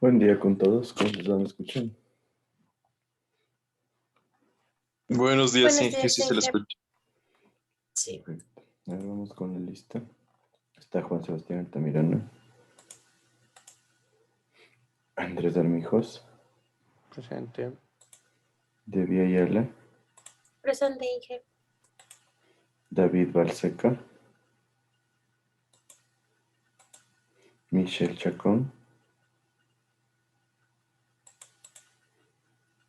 Buen día con todos, ¿cómo se están escuchando? Buenos días, Buenos sí, días, sí se lo Inge. escucho. Sí. Perfecto. Ahora vamos con la lista. Está Juan Sebastián Altamirano, Andrés Armijos, Presente. Debbie Ayala, Presente, Inge. David Balseca, Michelle Chacón,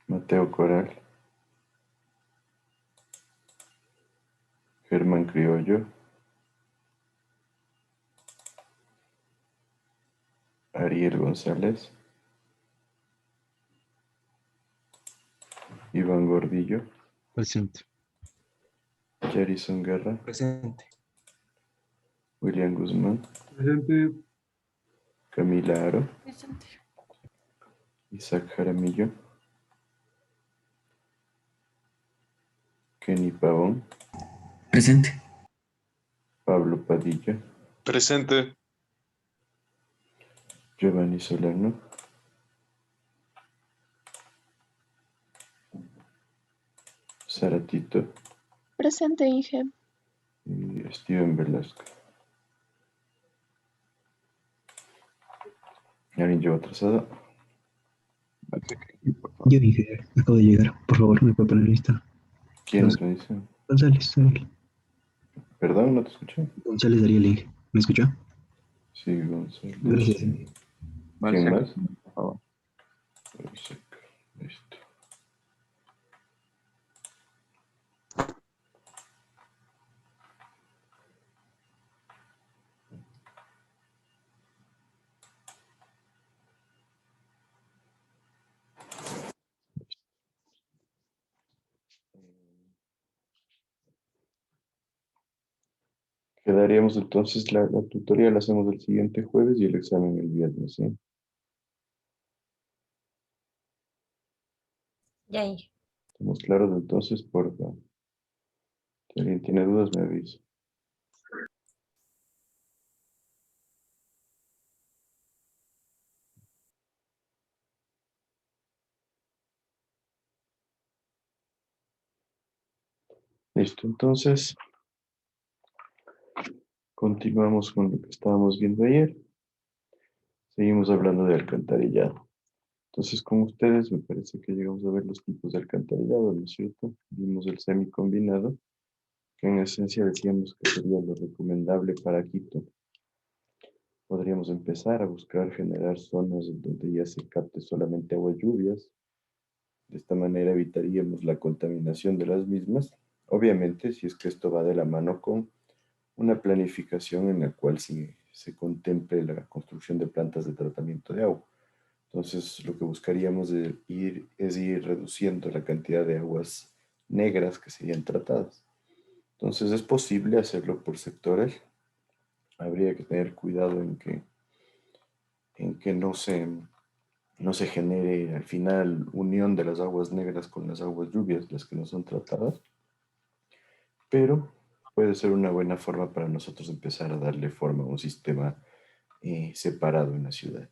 Mateo Coral, Germán Criollo, Ariel González, Iván Gordillo, Presente. Jarison Guerra, Presente. William Guzmán, Presente. Camila Aro, Presente. Isaac Jaramillo, Kenny Pavón, Presente. Pablo Padilla, Presente. Giovanni Solano, Saratito Presente, Inge. y Steven Velasco. ¿Alguien lleva atrasado? Yo dije, acabo de llegar. Por favor, me puede poner lista. ¿Quiénes me dicen? González, Ariel. Perdón, no te escuché. González, Ariel, Inge. ¿Me escuchó? Sí, González. Gracias. ¿Quién más? Por favor. Balseca. Listo. Quedaríamos entonces, la tutoría la hacemos el siguiente jueves y el examen el viernes, ¿sí? Ya, Inge. ¿Estamos claros entonces? Por favor. Si alguien tiene dudas, me avisa. Listo, entonces continuamos con lo que estábamos viendo ayer. Seguimos hablando de alcantarillado. Entonces, con ustedes me parece que llegamos a ver los tipos de alcantarillado, ¿no es cierto? Vimos el semicombinado, que en esencia decíamos que sería lo recomendable para Quito. Podríamos empezar a buscar generar zonas en donde ya se capte solamente agua lluvias. De esta manera evitaríamos la contaminación de las mismas. Obviamente, si es que esto va de la mano con una planificación en la cual se contemple la construcción de plantas de tratamiento de agua. Entonces, lo que buscaríamos es ir reduciendo la cantidad de aguas negras que serían tratadas. Entonces, es posible hacerlo por sectores. Habría que tener cuidado en que no se no se genere al final unión de las aguas negras con las aguas lluvias, las que no son tratadas, pero puede ser una buena forma para nosotros empezar a darle forma a un sistema separado en la ciudad.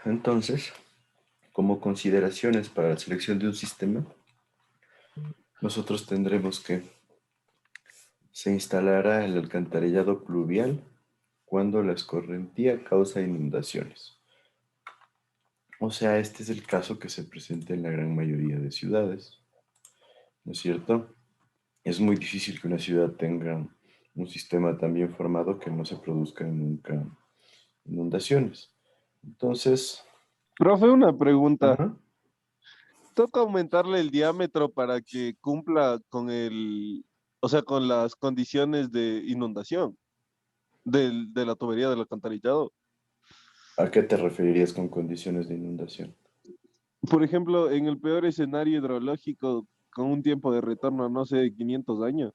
Entonces, como consideraciones para la selección de un sistema, nosotros tendremos que se instalará el alcantarillado pluvial cuando la escorrentía causa inundaciones. O sea, este es el caso que se presenta en la gran mayoría de ciudades, ¿no es cierto? Es muy difícil que una ciudad tenga un sistema tan bien formado que no se produzcan nunca inundaciones. Entonces, Profe, una pregunta. ajá, ¿Toca aumentarle el diámetro para que cumpla con o sea, con las condiciones de inundación de la tubería del alcantarillado? ¿a qué te referirías con condiciones de inundación? Por ejemplo, en el peor escenario hidrológico, con un tiempo de retorno, no sé, de 500 años.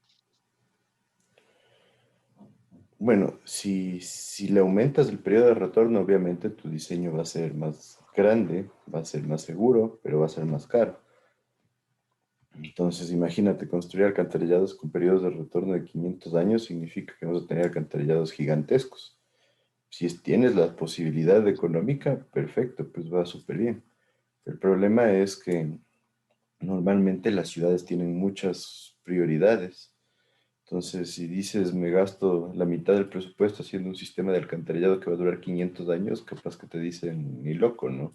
Bueno, si le aumentas el periodo de retorno, obviamente tu diseño va a ser más grande, va a ser más seguro, pero va a ser más caro. Entonces, imagínate, construir alcantarillados con periodos de retorno de 500 años significa que vamos a tener alcantarillados gigantescos. Si tienes la posibilidad económica, perfecto, pues va súper bien. El problema es que normalmente las ciudades tienen muchas prioridades. Entonces, si dices, me gasto la mitad del presupuesto haciendo un sistema de alcantarillado que va a durar 500 años, capaz que te dicen, ni loco, ¿no?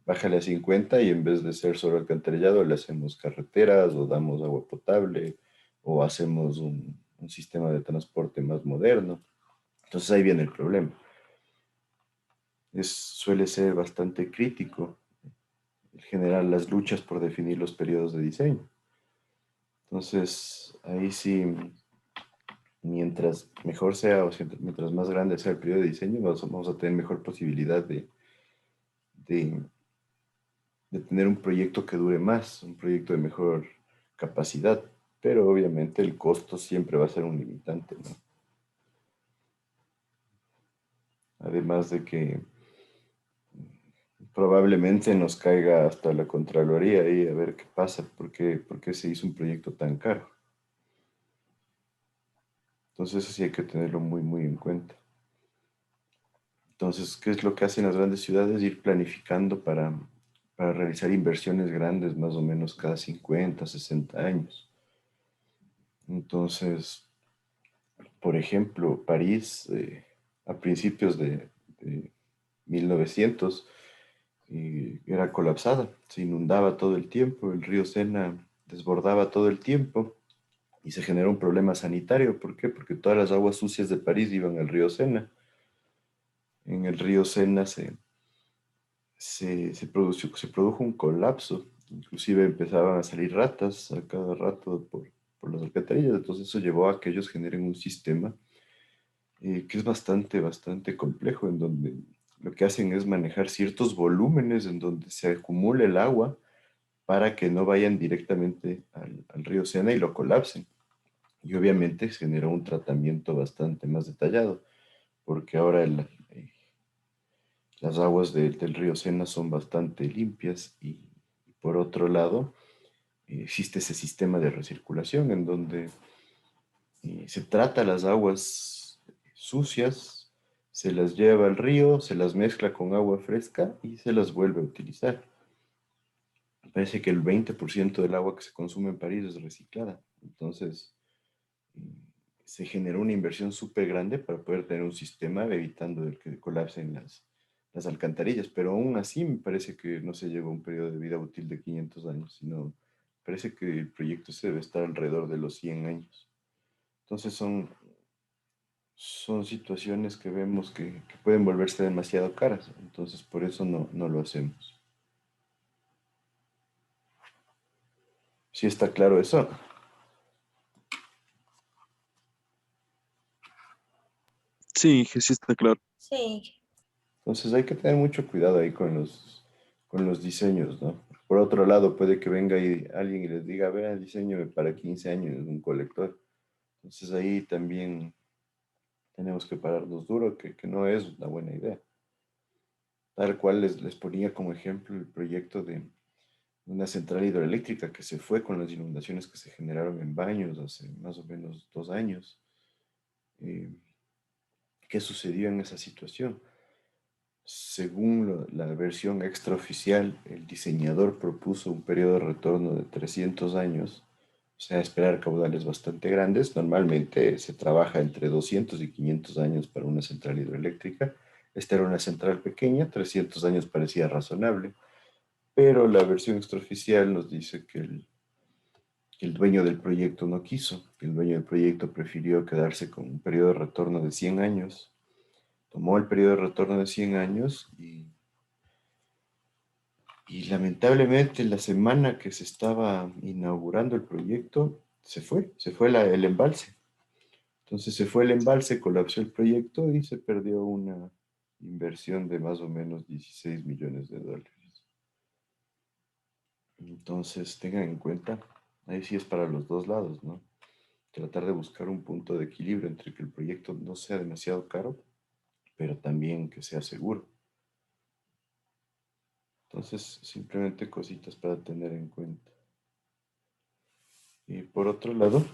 Bájale a 50 y en vez de ser solo alcantarillado, le hacemos carreteras o damos agua potable o hacemos un sistema de transporte más moderno. Entonces ahí viene el problema. Suele ser bastante crítico en general las luchas por definir los periodos de diseño. Entonces, ahí sí, mientras mejor sea o mientras más grande sea el periodo de diseño, vamos a tener mejor posibilidad de, de tener un proyecto que dure más, un proyecto de mejor capacidad, pero obviamente el costo siempre va a ser un limitante, ¿no? Además de que probablemente nos caiga hasta la Contraloría y a ver qué pasa, por qué se hizo un proyecto tan caro. Entonces eso sí hay que tenerlo muy, muy en cuenta. Entonces, ¿qué es lo que hacen las grandes ciudades? Ir planificando para realizar inversiones grandes, más o menos cada 50, 60 años. Entonces, por ejemplo, París, a principios de 1900, era colapsada, se inundaba todo el tiempo, el río Sena desbordaba todo el tiempo y se generó un problema sanitario. ¿Por qué? Porque todas las aguas sucias de París iban al río Sena. En el río Sena se produjo un colapso, inclusive empezaban a salir ratas a cada rato por las alcantarillas, entonces eso llevó a que ellos generen un sistema que es bastante, bastante complejo, en donde lo que hacen es manejar ciertos volúmenes en donde se acumula el agua para que no vayan directamente al río Sena y lo colapsen. Y obviamente se generó un tratamiento bastante más detallado, porque ahora las aguas del río Sena son bastante limpias y por otro lado existe ese sistema de recirculación en donde se trata las aguas sucias, se las lleva al río, se las mezcla con agua fresca y se las vuelve a utilizar. Parece que el 20% del agua que se consume en París es reciclada. Entonces, eh, se generó una inversión súper grande para poder tener un sistema evitando el que colapsen las alcantarillas. Pero aún así me parece que no se lleva un periodo de vida útil de 500 años, sino parece que el proyecto se debe estar alrededor de los 100 años. Entonces son situaciones que vemos que pueden volverse demasiado caras. Entonces por eso no lo hacemos. ¿Sí está claro eso? Sí, que sí está claro. Sí, Entonces hay que tener mucho cuidado ahí con los diseños, ¿no? Por otro lado, puede que venga alguien y les diga, vea, diseño para 15 años un colector. Entonces ahí también tenemos que pararnos duro, que no es una buena idea. Tal cual les ponía como ejemplo el proyecto de una central hidroeléctrica que se fue con las inundaciones que se generaron en Baños hace más o menos 2 años. ¿Qué sucedió en esa situación? Según la versión extraoficial, el diseñador propuso un periodo de retorno de 300 años, o sea, esperar caudales bastante grandes. Normalmente se trabaja entre 200 y 500 años para una central hidroeléctrica. Esta era una central pequeña, 300 años parecía razonable, pero la versión extraoficial nos dice que el dueño del proyecto no quiso, que el dueño del proyecto prefirió quedarse con un periodo de retorno de 100 años. Tomó el periodo de retorno de 100 años y lamentablemente la semana que se estaba inaugurando el proyecto, se fue el embalse. Entonces se fue el embalse, colapsó el proyecto y se perdió una inversión de más o menos 16 millones de dólares. Entonces tengan en cuenta, ahí sí es para los dos lados, ¿no? Tratar de buscar un punto de equilibrio entre que el proyecto no sea demasiado caro, pero también que sea seguro. Entonces, simplemente cositas para tener en cuenta. Y por otro lado,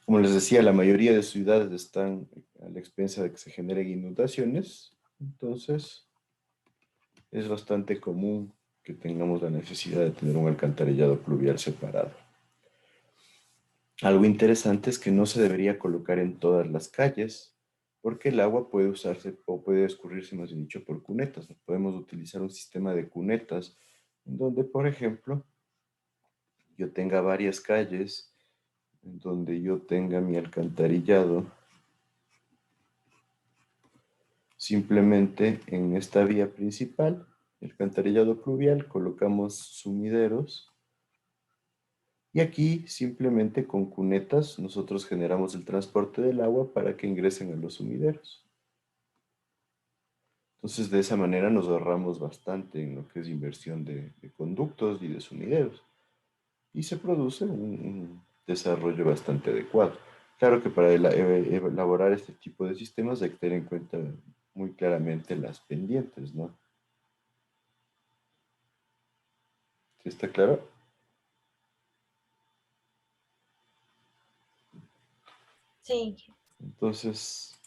como les decía, la mayoría de ciudades están a la expensa de que se generen inundaciones, entonces es bastante común que tengamos la necesidad de tener un alcantarillado pluvial separado. Algo interesante es que no se debería colocar en todas las calles, porque el agua puede usarse o puede escurrirse, más bien dicho, por cunetas. Podemos utilizar un sistema de cunetas, en donde, por ejemplo, yo tenga varias calles, en donde yo tenga mi alcantarillado. Simplemente en esta vía principal, el alcantarillado pluvial, colocamos sumideros. Y aquí simplemente con cunetas nosotros generamos el transporte del agua para que ingresen a los sumideros. Entonces de esa manera nos ahorramos bastante en lo que es inversión de conductos y de sumideros. Y se produce un desarrollo bastante adecuado. Claro que para elaborar este tipo de sistemas hay que tener en cuenta muy claramente las pendientes, ¿no? ¿Sí está claro? Sí, Entonces,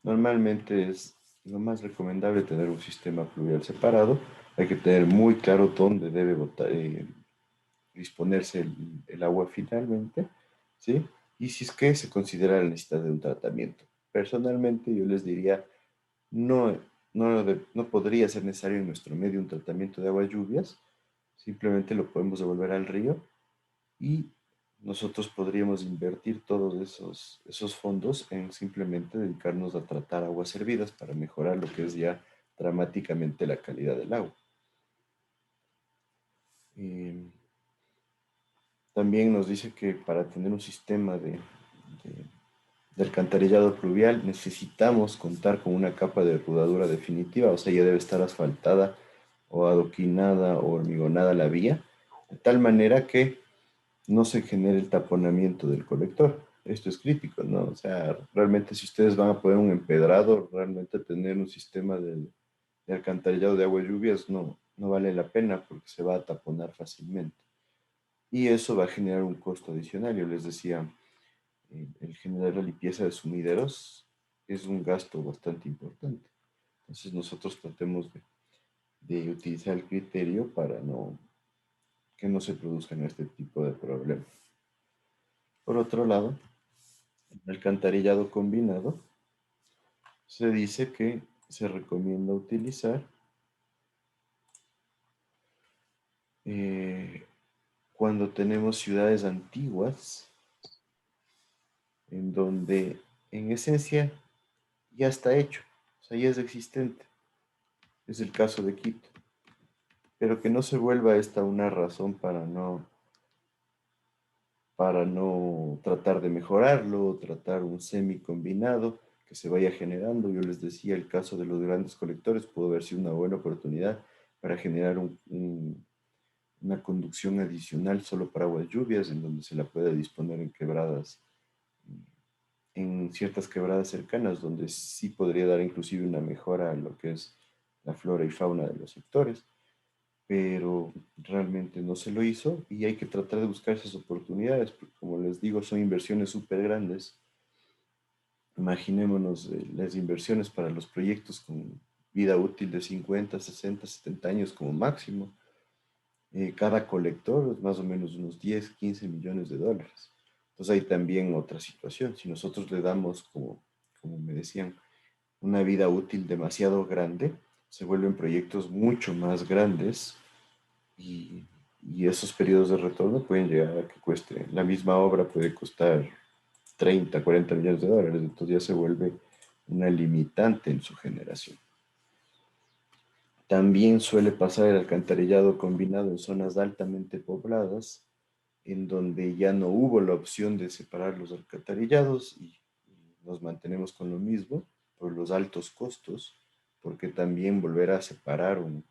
normalmente es lo más recomendable tener un sistema pluvial separado. Hay que tener muy claro dónde debe disponerse el agua finalmente, ¿sí? Y si es que se considera la necesidad de un tratamiento. Personalmente yo les diría, no, no podría ser necesario en nuestro medio un tratamiento de aguas lluvias, simplemente lo podemos devolver al río y nosotros podríamos invertir todos esos fondos en simplemente dedicarnos a tratar aguas servidas para mejorar lo que es ya dramáticamente la calidad del agua. También nos dice que para tener un sistema de alcantarillado pluvial necesitamos contar con una capa de rodadura definitiva, o sea, ya debe estar asfaltada o adoquinada o hormigonada la vía, de tal manera que no se genere el taponamiento del colector. Esto es crítico, ¿no? O sea, realmente si ustedes van a poner un empedrado, realmente tener un sistema de alcantarillado de agua y lluvias no vale la pena porque se va a taponar fácilmente. Y eso va a generar un costo adicional. Yo les decía, el generar la limpieza de sumideros es un gasto bastante importante. Entonces nosotros tratemos de utilizar el criterio para que no se produzcan este tipo de problemas. Por otro lado, el alcantarillado combinado se dice que se recomienda utilizar cuando tenemos ciudades antiguas en donde en esencia ya está hecho, o sea, ya es existente. Es el caso de Quito. Pero que no se vuelva esta una razón para no tratar de mejorarlo, tratar un semi combinado que se vaya generando. Yo les decía, el caso de los grandes colectores pudo haber sido una buena oportunidad para generar una conducción adicional solo para aguas lluvias, en donde se la pueda disponer en quebradas en ciertas quebradas cercanas, donde sí podría dar inclusive una mejora a lo que es la flora y fauna de los sectores, pero realmente no se lo hizo y hay que tratar de buscar esas oportunidades, porque como les digo, son inversiones súper grandes. Imaginémonos las inversiones para los proyectos con vida útil de 50, 60, 70 años como máximo. Cada colector es más o menos unos 10, 15 millones de dólares. Entonces hay también otra situación. Si nosotros le damos, como me decían, una vida útil demasiado grande, se vuelven proyectos mucho más grandes y, y esos periodos de retorno pueden llegar a que cueste, la misma obra puede costar 30, 40 millones de dólares, entonces ya se vuelve una limitante en su generación. También suele pasar el alcantarillado combinado en zonas altamente pobladas, en donde ya no hubo la opción de separar los alcantarillados y nos mantenemos con lo mismo por los altos costos, porque también volver a separar un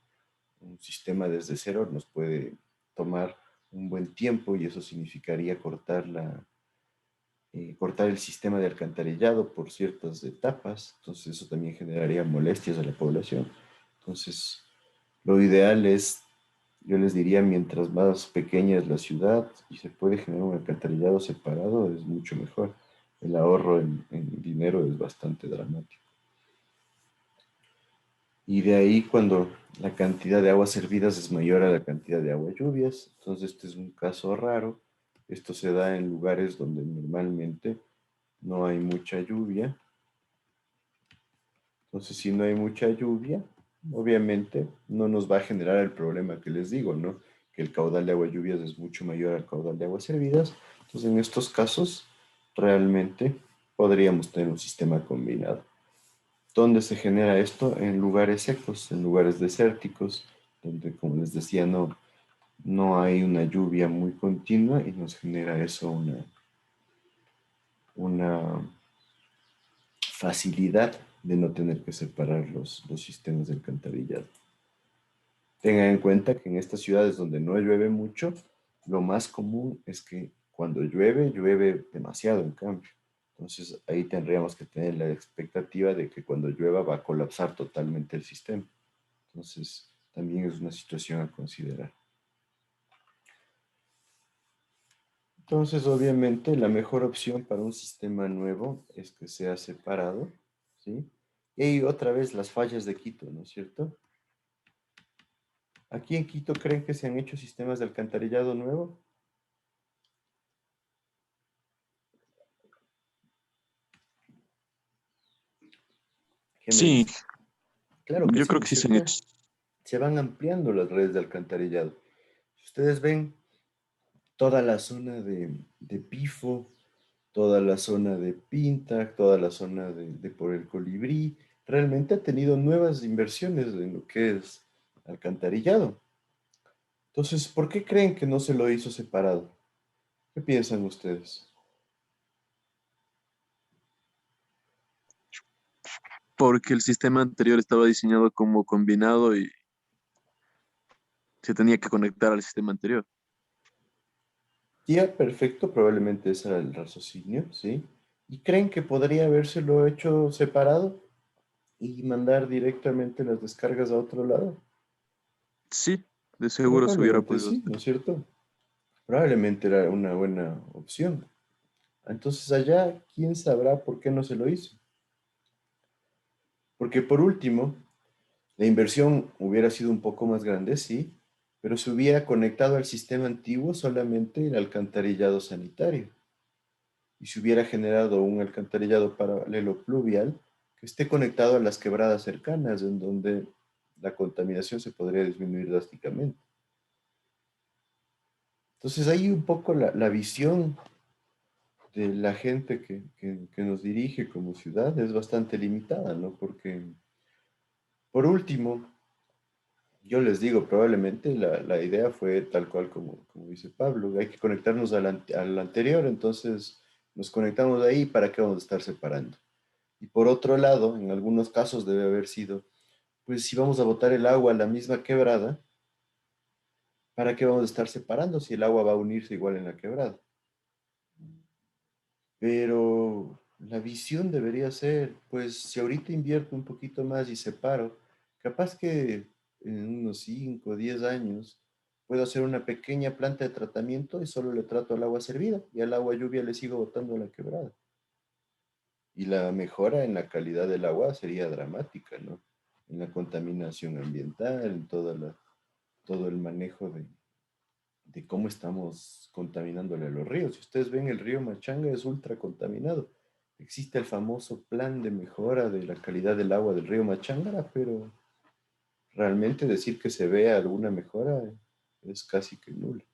sistema desde cero nos puede tomar un buen tiempo y eso significaría cortar el sistema de alcantarillado por ciertas etapas, entonces eso también generaría molestias a la población. Entonces, lo ideal es, yo les diría, mientras más pequeña es la ciudad y se puede generar un alcantarillado separado, es mucho mejor. El ahorro en dinero es bastante dramático. Y de ahí cuando la cantidad de aguas servidas es mayor a la cantidad de agua lluvias, entonces este es un caso raro. Esto se da en lugares donde normalmente no hay mucha lluvia. Entonces, si no hay mucha lluvia, obviamente no nos va a generar el problema que les digo, ¿no? Que el caudal de agua lluvias es mucho mayor al caudal de aguas servidas. Entonces, en estos casos, realmente podríamos tener un sistema combinado. ¿Dónde se genera esto? En lugares secos, en lugares desérticos, donde, como les decía, no hay una lluvia muy continua y nos genera eso una facilidad de no tener que separar los sistemas de alcantarillado. Tengan en cuenta que en estas ciudades donde no llueve mucho, lo más común es que cuando llueve, llueve demasiado en cambio. Entonces ahí tendríamos que tener la expectativa de que cuando llueva va a colapsar totalmente el sistema. Entonces también es una situación a considerar. Entonces, obviamente, la mejor opción para un sistema nuevo es que sea separado, ¿sí? Y ahí otra vez las fallas de Quito, ¿no es cierto? ¿Aquí en Quito creen que se han hecho sistemas de alcantarillado nuevo? ¿Qué me Sí, dicen? Claro que yo sí, creo ¿no que es sí se han cierto? hecho. Se van ampliando las redes de alcantarillado. Si ustedes ven toda la zona de Pifo, toda la zona de Pinta, toda la zona de por el Colibrí, realmente ha tenido nuevas inversiones en lo que es alcantarillado. Entonces, ¿por qué creen que no se lo hizo separado? ¿Qué piensan ustedes? Porque el sistema anterior estaba diseñado como combinado y se tenía que conectar al sistema anterior. Ya, perfecto, probablemente ese era el raciocinio, ¿sí? ¿Y creen que podría habérselo hecho separado y mandar directamente las descargas a otro lado? Sí, de seguro se hubiera Probablemente podido sí, hacer. ¿no es cierto? Probablemente era una buena opción. Entonces allá, ¿quién sabrá por qué no se lo hizo? Porque por último, la inversión hubiera sido un poco más grande, sí, pero se hubiera conectado al sistema antiguo solamente el alcantarillado sanitario. Y se hubiera generado un alcantarillado paralelo pluvial que esté conectado a las quebradas cercanas, en donde la contaminación se podría disminuir drásticamente. Entonces ahí un poco la visión de la gente que nos dirige como ciudad es bastante limitada, ¿no? Porque, por último, yo les digo, probablemente la idea fue tal cual como dice Pablo, hay que conectarnos al anterior, entonces nos conectamos ahí, ¿para qué vamos a estar separando? Y por otro lado, en algunos casos debe haber sido, pues si vamos a botar el agua a la misma quebrada, ¿para qué vamos a estar separando si el agua va a unirse igual en la quebrada? Pero La visión debería ser, pues si ahorita invierto un poquito más y separo, capaz que en unos 5 o 10 años puedo hacer una pequeña planta de tratamiento y solo le trato al agua servida y al agua lluvia le sigo botando a la quebrada. Y la mejora en la calidad del agua sería dramática, ¿no? En la contaminación ambiental, en todo el manejo de cómo estamos contaminándole a los ríos. Si ustedes ven, el río Machanga es ultra contaminado. Existe el famoso plan de mejora de la calidad del agua del río Machanga, pero realmente decir que se vea alguna mejora es casi que nulo.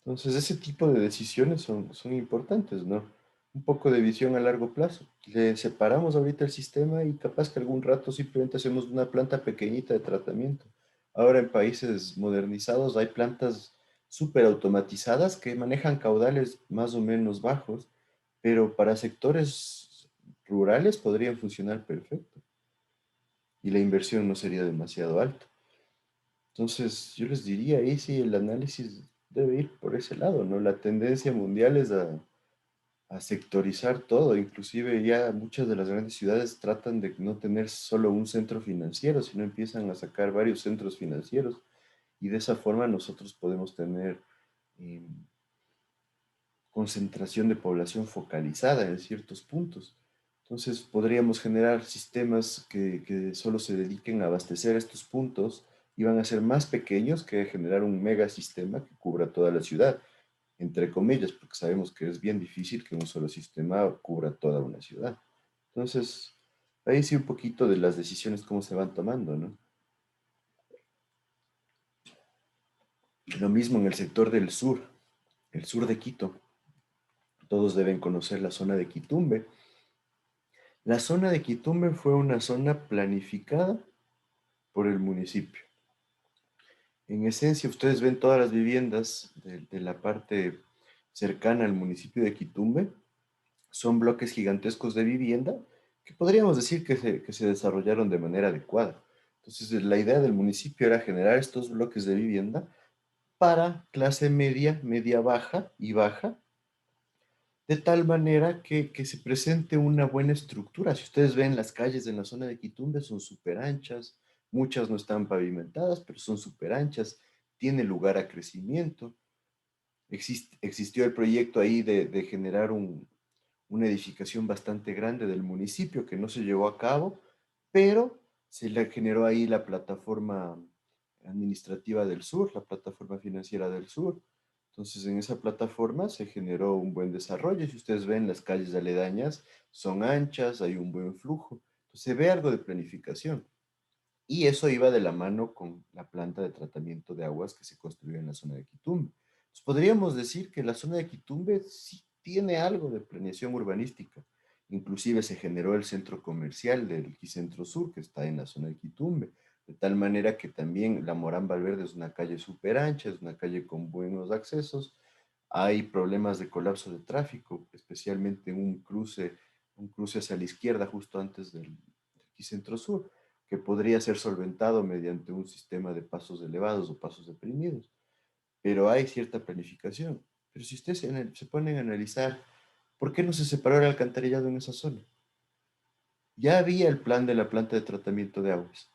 Entonces, ese tipo de decisiones son importantes, ¿no? Un poco de visión a largo plazo. Le separamos ahorita el sistema y capaz que algún rato simplemente hacemos una planta pequeñita de tratamiento. Ahora en países modernizados hay plantas súper automatizadas que manejan caudales más o menos bajos, pero para sectores rurales podrían funcionar perfecto y la inversión no sería demasiado alta. Entonces, yo les diría ahí sí, el análisis debe ir por ese lado, ¿no? La tendencia mundial es a sectorizar todo, inclusive ya muchas de las grandes ciudades tratan de no tener solo un centro financiero, sino empiezan a sacar varios centros financieros y de esa forma nosotros podemos tener eh, concentración de población focalizada en ciertos puntos. Entonces podríamos generar sistemas que solo se dediquen a abastecer estos puntos y van a ser más pequeños que generar un mega sistema que cubra toda la ciudad, entre comillas, porque sabemos que es bien difícil que un solo sistema cubra toda una ciudad. Entonces, ahí sí un poquito de las decisiones cómo se van tomando, ¿no? Lo mismo en el sector del sur, el sur de Quito. Todos deben conocer la zona de Quitumbe. La zona de Quitumbe fue una zona planificada por el municipio. En esencia, ustedes ven todas las viviendas de la parte cercana al municipio de Quitumbe. Son bloques gigantescos de vivienda que podríamos decir que se desarrollaron de manera adecuada. Entonces, la idea del municipio era generar estos bloques de vivienda para clase media, media baja y baja, de tal manera que se presente una buena estructura. Si ustedes ven las calles en la zona de Quitumbe son súper anchas, muchas no están pavimentadas, pero son súper anchas, tiene lugar a crecimiento. Existió el proyecto ahí de generar una edificación bastante grande del municipio que no se llevó a cabo, pero se le generó ahí la plataforma administrativa del sur, la plataforma financiera del sur. Entonces, en esa plataforma se generó un buen desarrollo. Si ustedes ven, las calles aledañas son anchas, hay un buen flujo. Entonces, se ve algo de planificación. Y eso iba de la mano con la planta de tratamiento de aguas que se construyó en la zona de Quitumbe. Entonces, podríamos decir que la zona de Quitumbe sí tiene algo de planeación urbanística. Inclusive se generó el centro comercial del Quicentro Sur, que está en la zona de Quitumbe, de tal manera que también la Morán Valverde es una calle súper ancha, es una calle con buenos accesos. Hay problemas de colapso de tráfico, especialmente en un cruce hacia la izquierda justo antes del Quicentro Sur, que podría ser solventado mediante un sistema de pasos elevados o pasos deprimidos, pero hay cierta planificación. Pero si ustedes se ponen a analizar, ¿por qué no se separó el alcantarillado en esa zona? Ya había el plan de la planta de tratamiento de aguas.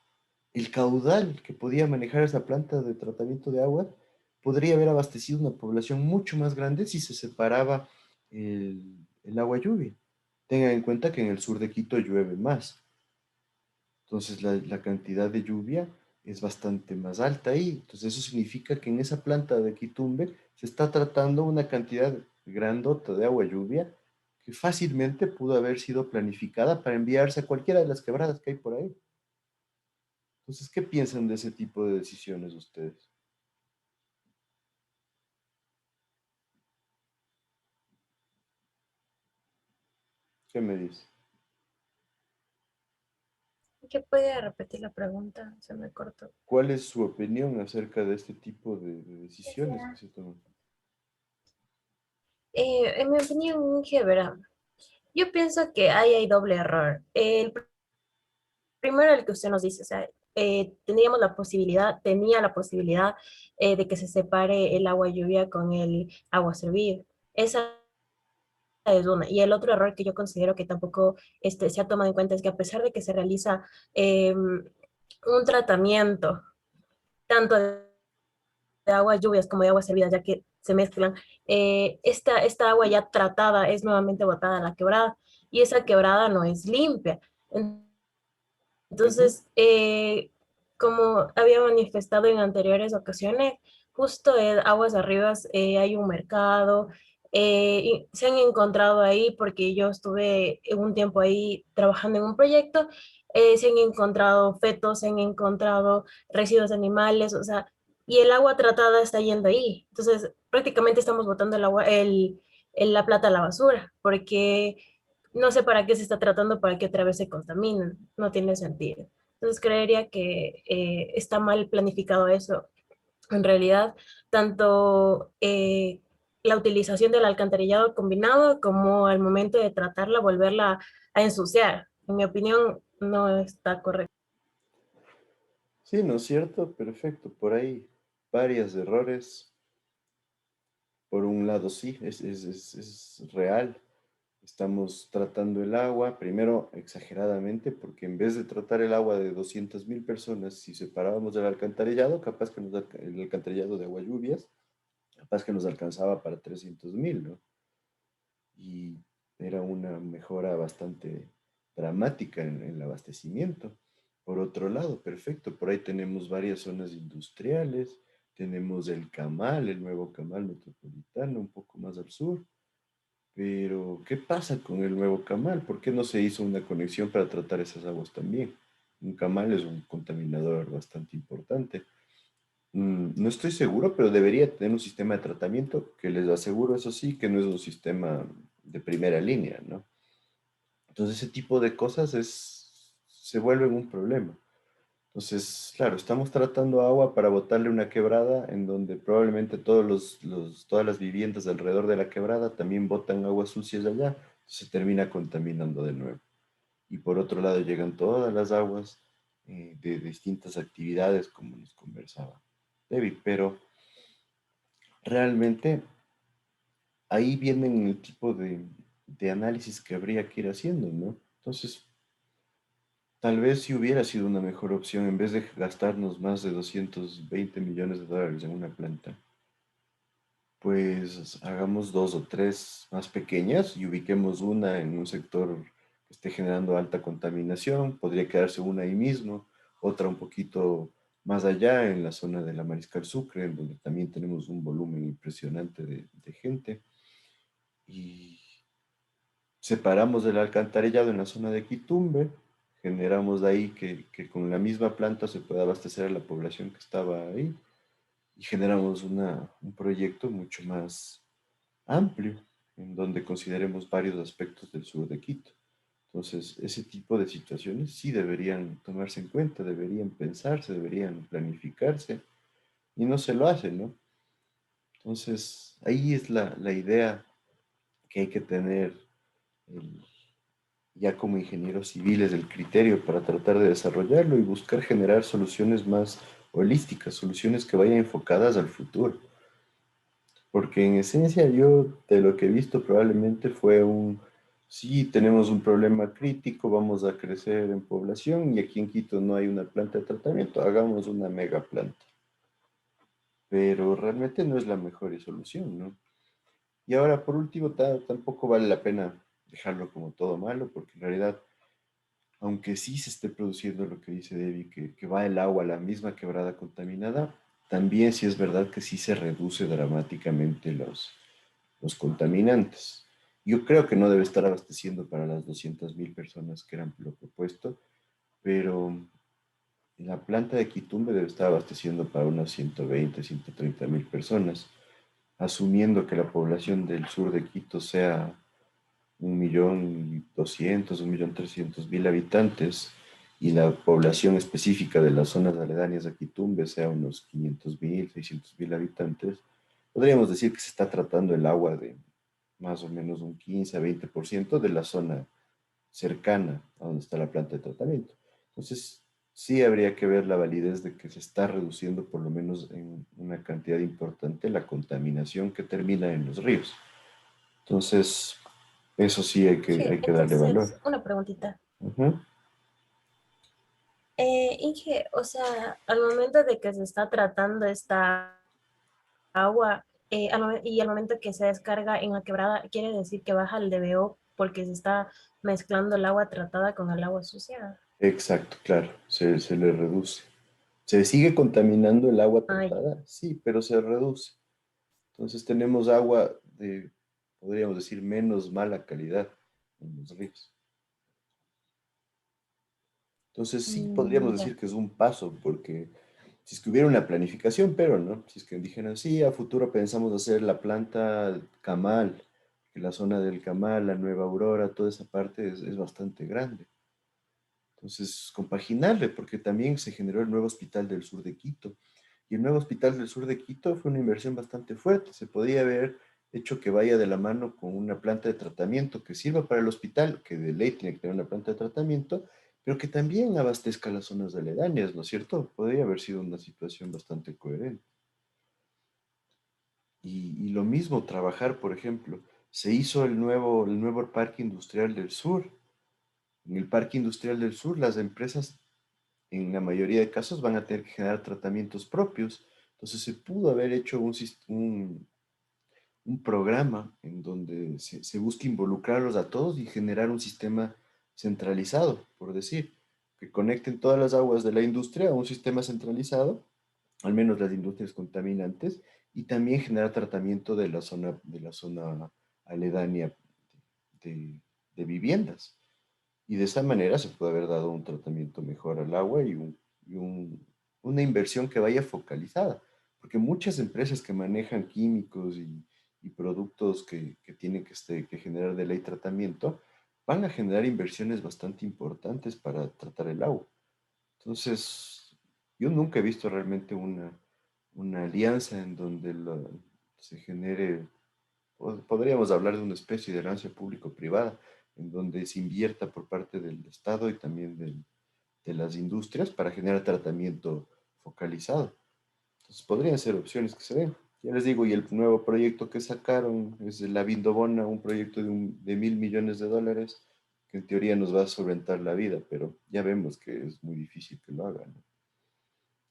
El caudal que podía manejar esa planta de tratamiento de agua podría haber abastecido una población mucho más grande si se separaba el agua lluvia. Tengan en cuenta que en el sur de Quito llueve más. Entonces la cantidad de lluvia es bastante más alta ahí. Entonces eso significa que en esa planta de Quitumbe se está tratando una cantidad grandota de agua lluvia que fácilmente pudo haber sido planificada para enviarse a cualquiera de las quebradas que hay por ahí. Entonces, ¿qué piensan de ese tipo de decisiones ustedes? ¿Qué me dice? ¿Qué puede repetir la pregunta? Se me cortó. ¿Cuál es su opinión acerca de este tipo de decisiones que se toman? En mi opinión, Inge, verá, yo pienso que ahí hay doble error. Primero, el que usted nos dice, o sea, tenía la posibilidad de que se separe el agua lluvia con el agua servida. Esa es una. Y el otro error que yo considero que tampoco se ha tomado en cuenta es que a pesar de que se realiza un tratamiento tanto de aguas lluvias como de aguas servidas, ya que se mezclan, esta agua ya tratada es nuevamente botada a la quebrada y esa quebrada no es limpia. Ujú. Entonces, como había manifestado en anteriores ocasiones, justo en Aguas Arribas hay un mercado, y se han encontrado ahí, porque yo estuve un tiempo ahí trabajando en un proyecto, se han encontrado fetos, se han encontrado residuos animales, o sea, y el agua tratada está yendo ahí. Entonces, prácticamente estamos botando la plata a la basura, porque no sé para qué se está tratando, para que otra vez se contaminen, no tiene sentido. Entonces creería que está mal planificado eso. En realidad, tanto la utilización del alcantarillado combinado como al momento de tratarla, volverla a ensuciar. En mi opinión, no está correcto. Sí, ¿no es cierto? Perfecto. Por ahí varios errores. Por un lado, sí, es real. Estamos tratando el agua, primero exageradamente, porque en vez de tratar el agua de 200.000 personas, si separábamos del alcantarillado, capaz que el alcantarillado de agua lluvias, capaz que nos alcanzaba para 300.000, ¿no? Y era una mejora bastante dramática en el abastecimiento. Por otro lado, perfecto, por ahí tenemos varias zonas industriales, tenemos el Camal, el nuevo Camal metropolitano, un poco más al sur. Pero, ¿qué pasa con el nuevo Camal? ¿Por qué no se hizo una conexión para tratar esas aguas también? Un Camal es un contaminador bastante importante. No estoy seguro, pero debería tener un sistema de tratamiento que les aseguro, eso sí, que no es un sistema de primera línea, ¿no? Entonces, ese tipo de cosas se vuelven un problema. Entonces, claro, estamos tratando agua para botarle una quebrada en donde probablemente todas las viviendas alrededor de la quebrada también botan aguas sucias allá, se termina contaminando de nuevo. Y por otro lado llegan todas las aguas de distintas actividades, como nos conversaba David, pero realmente ahí vienen el tipo de análisis que habría que ir haciendo, ¿no? Entonces, tal vez si hubiera sido una mejor opción, en vez de gastarnos más de 220 millones de dólares en una planta, pues hagamos dos o tres más pequeñas y ubiquemos una en un sector que esté generando alta contaminación. Podría quedarse una ahí mismo, otra un poquito más allá en la zona de la Mariscal Sucre, en donde también tenemos un volumen impresionante de gente. Y separamos el alcantarillado en la zona de Quitumbe, generamos de ahí que con la misma planta se pueda abastecer a la población que estaba ahí y generamos un proyecto mucho más amplio en donde consideremos varios aspectos del sur de Quito. Entonces, ese tipo de situaciones sí deberían tomarse en cuenta, deberían pensarse, deberían planificarse y no se lo hacen, ¿no? Entonces, ahí es la idea que hay que tener el, ya como ingenieros civiles el criterio para tratar de desarrollarlo y buscar generar soluciones más holísticas, soluciones que vayan enfocadas al futuro. Porque en esencia yo de lo que he visto probablemente fue sí tenemos un problema crítico, vamos a crecer en población y aquí en Quito no hay una planta de tratamiento, hagamos una mega planta. Pero realmente no es la mejor solución, ¿no? Y ahora por último tampoco vale la pena dejarlo como todo malo, porque en realidad aunque sí se esté produciendo lo que dice Debbie, que va el agua a la misma quebrada contaminada, también sí es verdad que sí se reduce dramáticamente los contaminantes. Yo creo que no debe estar abasteciendo para las 200.000 personas que eran lo propuesto, pero la planta de Quitumbe debe estar abasteciendo para unas 120, 130.000 personas, asumiendo que la población del sur de Quito sea 1.200.000, 1.300.000 habitantes y la población específica de las zonas aledañas a Quitumbe sea unos 500.000, 600.000 habitantes, podríamos decir que se está tratando el agua de más o menos un 15 a 20% de la zona cercana a donde está la planta de tratamiento. Entonces, sí habría que ver la validez de que se está reduciendo por lo menos en una cantidad importante la contaminación que termina en los ríos. Entonces, Eso sí Sí, hay que darle entonces, valor. una preguntita. Ujú. Inge, o sea, al momento de que se está tratando esta agua y al momento que se descarga en la quebrada, quiere decir que baja el DBO porque se está mezclando el agua tratada con el agua sucia. Exacto, claro, se le reduce. ¿Se sigue contaminando el agua Ay, tratada? Sí, pero se reduce. Entonces tenemos agua de, podríamos decir, menos mala calidad en los ríos. Entonces sí podríamos decir ya. que es un paso, porque si es que hubiera una planificación, pero no, si es que dijeran, sí, a futuro pensamos hacer la planta Camal, que la zona del Camal, la Nueva Aurora, toda esa parte es bastante grande. Entonces, compaginarle, porque también se generó el nuevo hospital del sur de Quito. Y el nuevo hospital del sur de Quito fue una inversión bastante fuerte. Se podía haber hecho que vaya de la mano con una planta de tratamiento que sirva para el hospital, que de ley tiene que tener una planta de tratamiento, pero que también abastezca las zonas aledañas, ¿no es cierto? Podría haber sido una situación bastante coherente. Y lo mismo, trabajar, por ejemplo, se hizo el nuevo parque industrial del sur. En el parque industrial del sur, las empresas en la mayoría de casos van a tener que generar tratamientos propios. Entonces se pudo haber hecho un programa en donde se busca involucrarlos a todos y generar un sistema centralizado, por decir, que conecten todas las aguas de la industria a un sistema centralizado, al menos las industrias contaminantes, y también generar tratamiento de la zona aledaña de, de viviendas. Y de esa manera se puede haber dado un tratamiento mejor al agua una inversión que vaya focalizada. Porque muchas empresas que manejan químicos y productos que tienen que generar de ley tratamiento, van a generar inversiones bastante importantes para tratar el agua. Entonces, yo nunca he visto realmente una alianza en donde se genere podríamos hablar de una especie de alianza público-privada, en donde se invierta por parte del Estado y también de las industrias para generar tratamiento focalizado. Entonces podrían ser opciones que se den. Ya les digo, y el nuevo proyecto que sacaron es la Vindobona, un proyecto de 1.000 millones de dólares, que en teoría nos va a solventar la vida, pero ya vemos que es muy difícil que lo hagan, ¿no?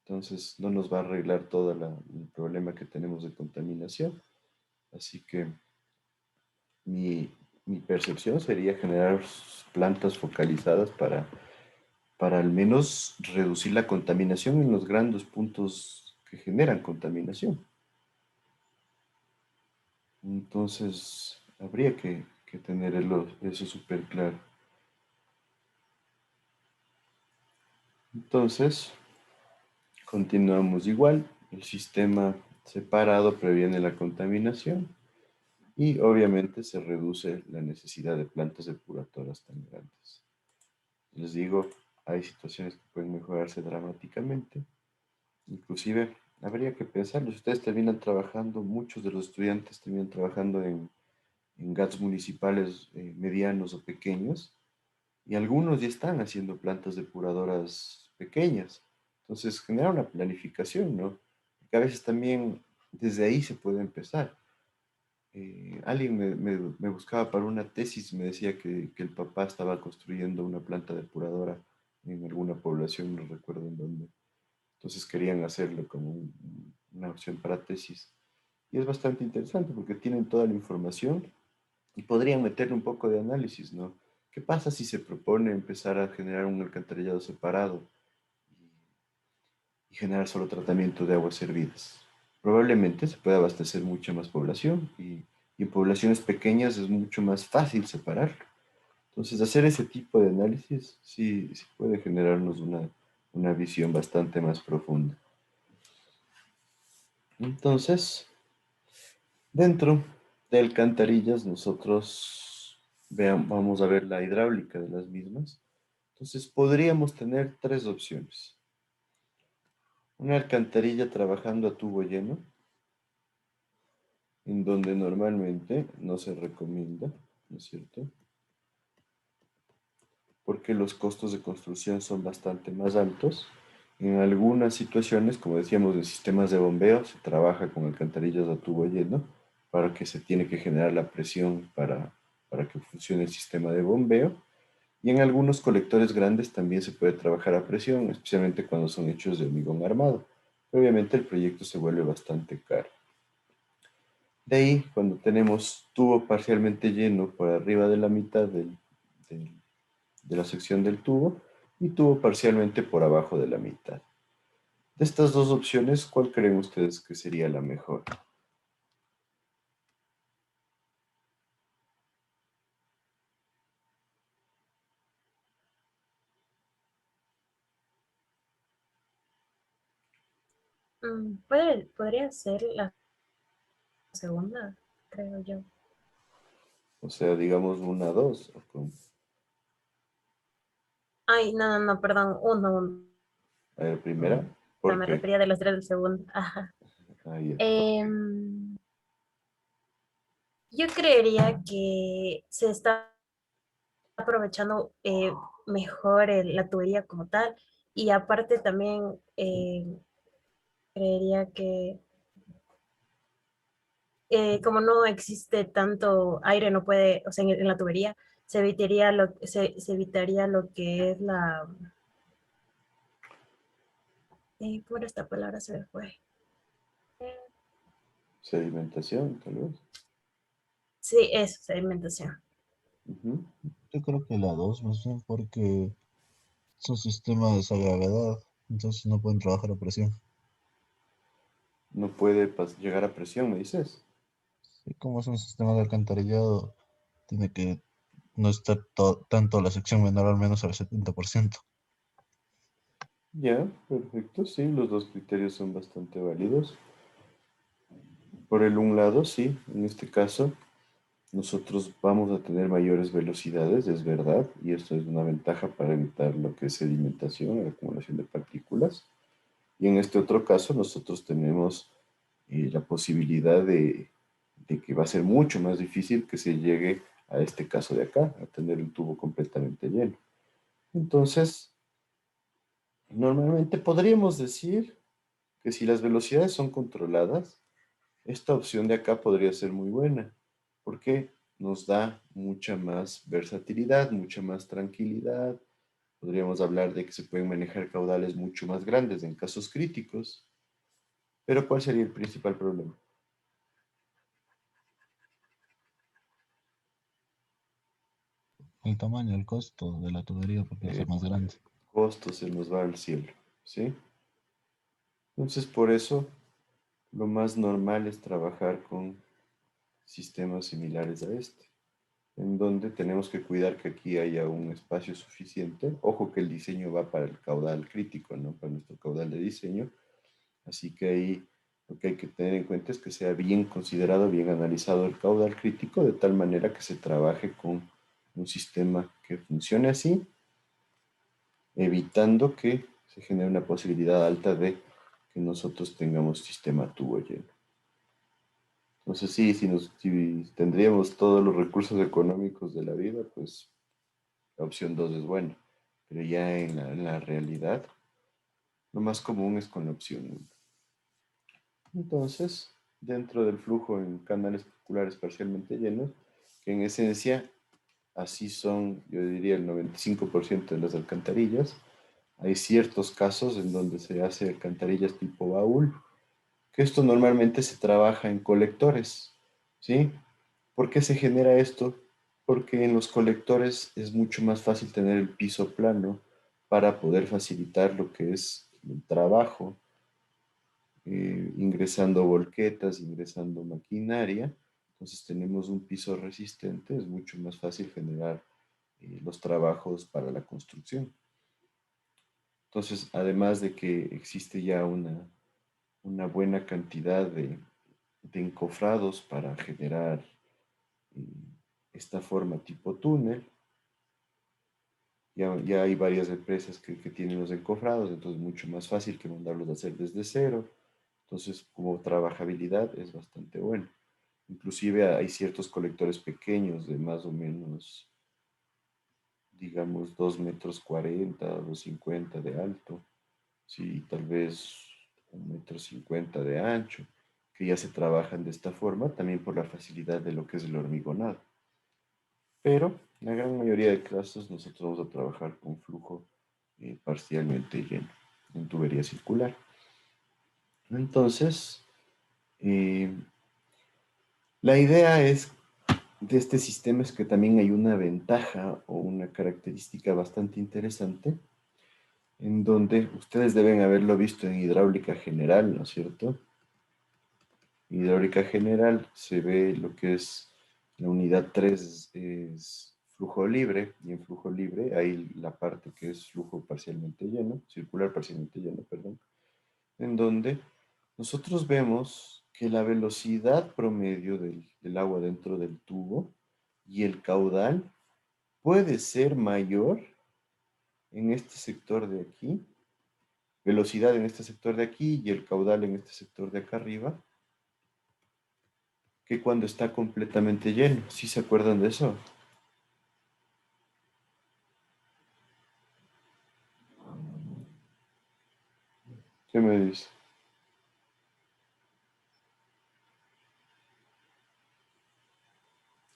Entonces no nos va a arreglar todo el problema que tenemos de contaminación. Así que mi, mi percepción sería generar plantas focalizadas para al menos reducir la contaminación en los grandes puntos que generan contaminación. Entonces, habría que tener eso súper claro. Entonces, continuamos igual. El sistema separado previene la contaminación y obviamente se reduce la necesidad de plantas depuradoras tan grandes. Les digo, hay situaciones que pueden mejorarse dramáticamente. Inclusive, habría que pensarlo. Si ustedes terminan trabajando, muchos de los estudiantes terminan trabajando en GATS municipales medianos o pequeños, y algunos ya están haciendo plantas depuradoras pequeñas. Entonces, genera una planificación, ¿no? Porque a veces también desde ahí se puede empezar. Alguien me buscaba para una tesis, me decía que el papá estaba construyendo una planta depuradora en alguna población, no recuerdo en dónde. Entonces querían hacerlo como una opción para tesis. Y es bastante interesante porque tienen toda la información y podrían meterle un poco de análisis, ¿no? ¿Qué pasa si se propone empezar a generar un alcantarillado separado y generar solo tratamiento de aguas servidas? Probablemente se pueda abastecer mucha más población y en poblaciones pequeñas es mucho más fácil separar. Entonces, hacer ese tipo de análisis sí puede generarnos una visión bastante más profunda. Entonces, dentro de alcantarillas, nosotros vamos a ver la hidráulica de las mismas. Entonces, podríamos tener tres opciones. Una alcantarilla trabajando a tubo lleno, en donde normalmente no se recomienda, ¿no es cierto? Porque los costos de construcción son bastante más altos. En algunas situaciones, como decíamos, en sistemas de bombeo, se trabaja con alcantarillas a tubo lleno para que se tiene que generar la presión para para que funcione el sistema de bombeo. Y en algunos colectores grandes también se puede trabajar a presión, especialmente cuando son hechos de hormigón armado. Obviamente el proyecto se vuelve bastante caro. De ahí, cuando tenemos tubo parcialmente lleno por arriba de la mitad de la sección del tubo y tubo parcialmente por abajo de la mitad. De estas dos opciones, ¿cuál creen ustedes que sería la mejor? Podría ser la segunda, creo yo. O sea, digamos una, dos. Ay, no, perdón, uno. A ver, primera, No ¿por me qué? refería de los tres del segundo. Ajá. Ahí, ¿por qué? Yo creería que se está aprovechando mejor la tubería como tal y aparte también creería que como no existe tanto aire, no puede, o sea, en la tubería, se evitaría lo que es ¿cómo era esta palabra? Se me fue. Sedimentación, tal vez. Sí, eso, sedimentación. Ujú. Yo creo que la dos, más bien, porque son sistemas a gravedad, entonces no pueden trabajar a presión. No puede llegar a presión, me dices. Y como es un sistema de alcantarillado, tiene que no estar tanto la sección menor al menos al 70%. Ya, perfecto, sí, los dos criterios son bastante válidos. Por el un lado, sí, en este caso, nosotros vamos a tener mayores velocidades, es verdad, y esto es una ventaja para evitar lo que es sedimentación, la acumulación de partículas. Y en este otro caso, nosotros tenemos la posibilidad de que va a ser mucho más difícil que se llegue a este caso de acá, a tener el tubo completamente lleno. Entonces, normalmente podríamos decir que si las velocidades son controladas, esta opción de acá podría ser muy buena, porque nos da mucha más versatilidad, mucha más tranquilidad. Podríamos hablar de que se pueden manejar caudales mucho más grandes en casos críticos. Pero ¿cuál sería el principal problema? El tamaño, el costo de la tubería, porque va a ser más El grande. costo se nos va al cielo, ¿sí? Entonces, por eso, lo más normal es trabajar con sistemas similares a este, en donde tenemos que cuidar que aquí haya un espacio suficiente. Ojo que el diseño va para el caudal crítico, ¿no? Para nuestro caudal de diseño. Así que ahí lo que hay que tener en cuenta es que sea bien considerado, bien analizado el caudal crítico, de tal manera que se trabaje con un sistema que funcione así, evitando que se genere una posibilidad alta de que nosotros tengamos sistema tubo lleno. Entonces sí, si tendríamos todos los recursos económicos de la vida, pues la opción 2 es buena. Pero ya en la realidad, lo más común es con la opción 1. Entonces, dentro del flujo en canales circulares parcialmente llenos, que en esencia así son, yo diría, el 95% de las alcantarillas, hay ciertos casos en donde se hace alcantarillas tipo baúl, que esto normalmente se trabaja en colectores, ¿sí? ¿Por qué se genera esto? Porque en los colectores es mucho más fácil tener el piso plano para poder facilitar lo que es el trabajo, ingresando volquetas, ingresando maquinaria. Entonces tenemos un piso resistente, es mucho más fácil generar los trabajos para la construcción. Entonces, además de que existe ya una buena cantidad de encofrados para generar eh, esta forma tipo túnel. Ya hay varias empresas que tienen los encofrados, entonces es mucho más fácil que mandarlos a hacer desde cero. Entonces, como trabajabilidad es bastante bueno. Inclusive hay ciertos colectores pequeños de más o menos, digamos, 2,40 m, 2,50 m de alto. Sí, tal vez 1,50 m de ancho, que ya se trabajan de esta forma, también por la facilidad de lo que es el hormigonado. pero en la gran mayoría de casos nosotros vamos a trabajar con flujo parcialmente lleno en tubería circular. Entonces, la idea de este sistema es que también hay una ventaja o una característica bastante interesante en donde ustedes deben haberlo visto en hidráulica general, ¿no es cierto? En hidráulica general se ve lo que es la unidad 3 es flujo libre, y en flujo libre hay la parte que es flujo parcialmente lleno, circular parcialmente lleno, perdón, en donde nosotros vemos que la velocidad promedio del agua dentro del tubo y el caudal puede ser mayor en este sector de aquí, velocidad en este sector de aquí y el caudal en este sector de acá arriba, que cuando está completamente lleno. ¿Sí se acuerdan de eso? ¿Qué me dice?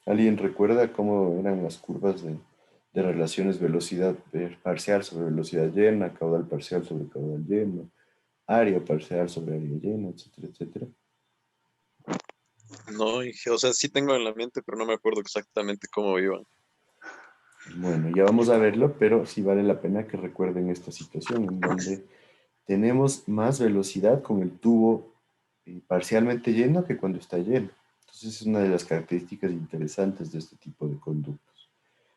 ¿Alguien recuerda cómo eran las curvas de relaciones velocidad parcial sobre velocidad llena, caudal parcial sobre caudal lleno, área parcial sobre área llena, etcétera, etcétera? No, o sea, sí tengo en la mente, pero no me acuerdo exactamente cómo iban. Bueno, ya vamos a verlo, pero sí vale la pena que recuerden esta situación en donde tenemos más velocidad con el tubo parcialmente lleno que cuando está lleno. Entonces es una de las características interesantes de este tipo de conductos.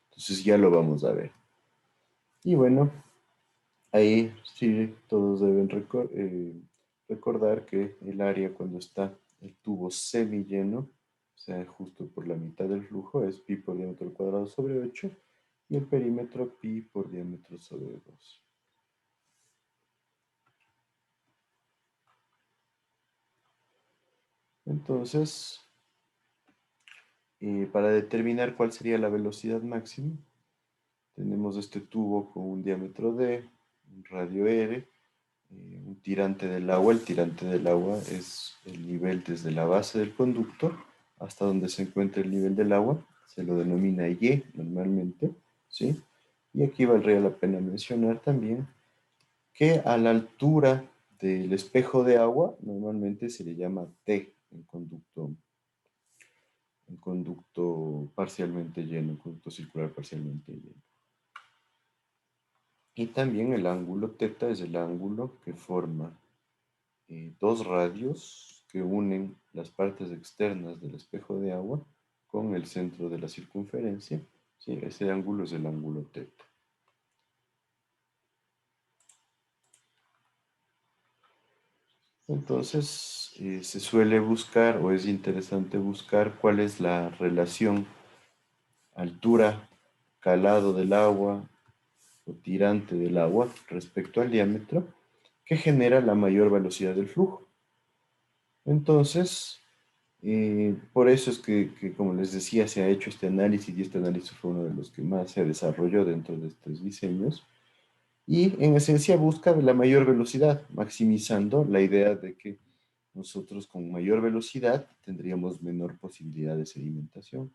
Entonces ya lo vamos a ver. Y bueno, ahí sí todos deben recordar que el área cuando está el tubo semilleno, o sea, justo por la mitad del flujo, es pi por diámetro al cuadrado sobre 8 y el perímetro pi por diámetro sobre 2. Entonces, para determinar cuál sería la velocidad máxima, tenemos este tubo con un diámetro D, un radio R, un tirante del agua. El tirante del agua es el nivel desde la base del conducto hasta donde se encuentra el nivel del agua. Se lo denomina Y normalmente, ¿sí? Y aquí valdría la pena mencionar también que a la altura del espejo de agua normalmente se le llama T en conducto parcialmente lleno, en conducto circular parcialmente lleno. Y también el ángulo teta es el ángulo que forma dos radios que unen las partes externas del espejo de agua con el centro de la circunferencia. Sí, ese ángulo es el ángulo teta. Entonces, se suele buscar o es interesante buscar cuál es la relación altura, calado del agua o tirante del agua respecto al diámetro que genera la mayor velocidad del flujo. Entonces, por eso es que, como les decía, se ha hecho este análisis y este análisis fue uno de los que más se desarrolló dentro de estos diseños. Y en esencia busca la mayor velocidad, maximizando la idea de que nosotros con mayor velocidad tendríamos menor posibilidad de sedimentación.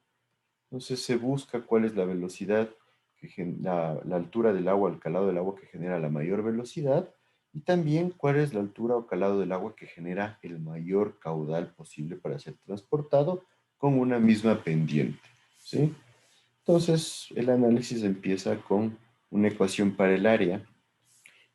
Entonces se busca cuál es la velocidad, la altura del agua, el calado del agua que genera la mayor velocidad y también cuál es la altura o calado del agua que genera el mayor caudal posible para ser transportado con una misma pendiente, ¿sí? Entonces el análisis empieza con una ecuación para el área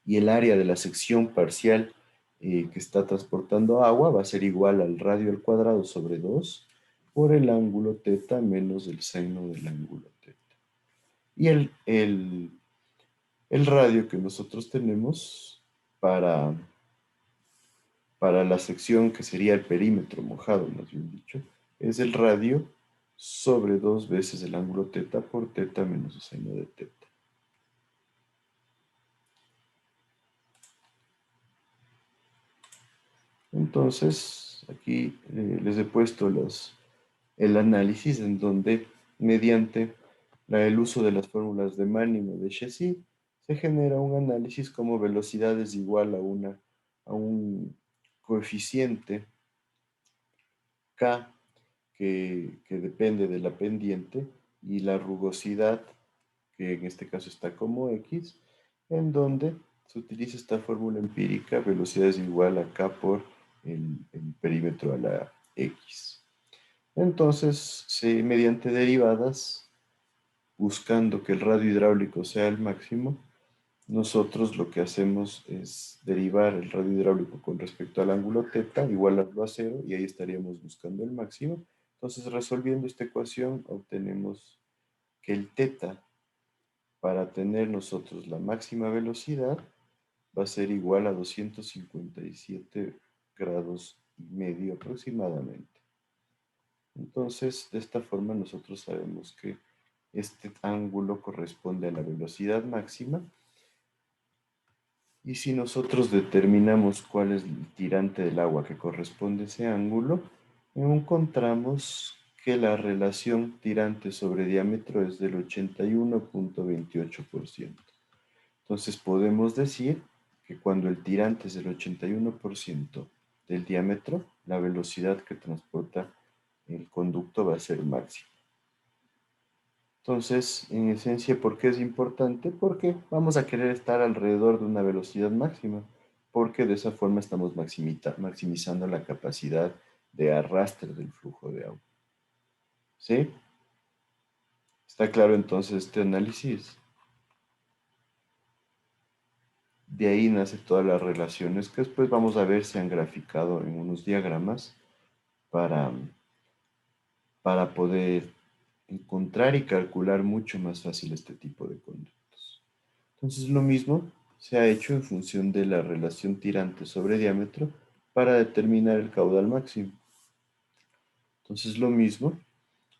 y el área de la sección parcial que está transportando agua va a ser igual al radio al cuadrado sobre 2 por el ángulo teta menos el seno del ángulo teta. Y el radio que nosotros tenemos para la sección que sería el perímetro mojado, más bien dicho, es el radio sobre 2 veces el ángulo teta por teta menos el seno de teta. Entonces, aquí les he puesto el análisis en donde, mediante el uso de las fórmulas de Manning o de Chessy, se genera un análisis como velocidad es igual a un coeficiente K que depende de la pendiente y la rugosidad, que en este caso está como X, en donde se utiliza esta fórmula empírica, velocidad es igual a K por el perímetro a la X. Entonces, mediante derivadas, buscando que el radio hidráulico sea el máximo, nosotros lo que hacemos es derivar el radio hidráulico con respecto al ángulo θ, igualarlo a 0, y ahí estaríamos buscando el máximo. Entonces, resolviendo esta ecuación, obtenemos que el θ, para tener nosotros la máxima velocidad, va a ser igual a 257 grados y medio aproximadamente. Entonces, de esta forma nosotros sabemos que este ángulo corresponde a la velocidad máxima. Y si nosotros determinamos cuál es el tirante del agua que corresponde a ese ángulo, encontramos que la relación tirante sobre diámetro es del 81.28%. Entonces podemos decir que cuando el tirante es del 81% del diámetro, la velocidad que transporta el conducto va a ser máxima. Entonces, en esencia, ¿por qué es importante? Porque vamos a querer estar alrededor de una velocidad máxima, porque de esa forma estamos maximizando la capacidad de arrastre del flujo de agua. ¿Sí? ¿Está claro entonces este análisis? De ahí nace todas las relaciones que después vamos a ver se han graficado en unos diagramas para poder encontrar y calcular mucho más fácil este tipo de conductos. Entonces lo mismo se ha hecho en función de la relación tirante sobre diámetro para determinar el caudal máximo. Entonces lo mismo,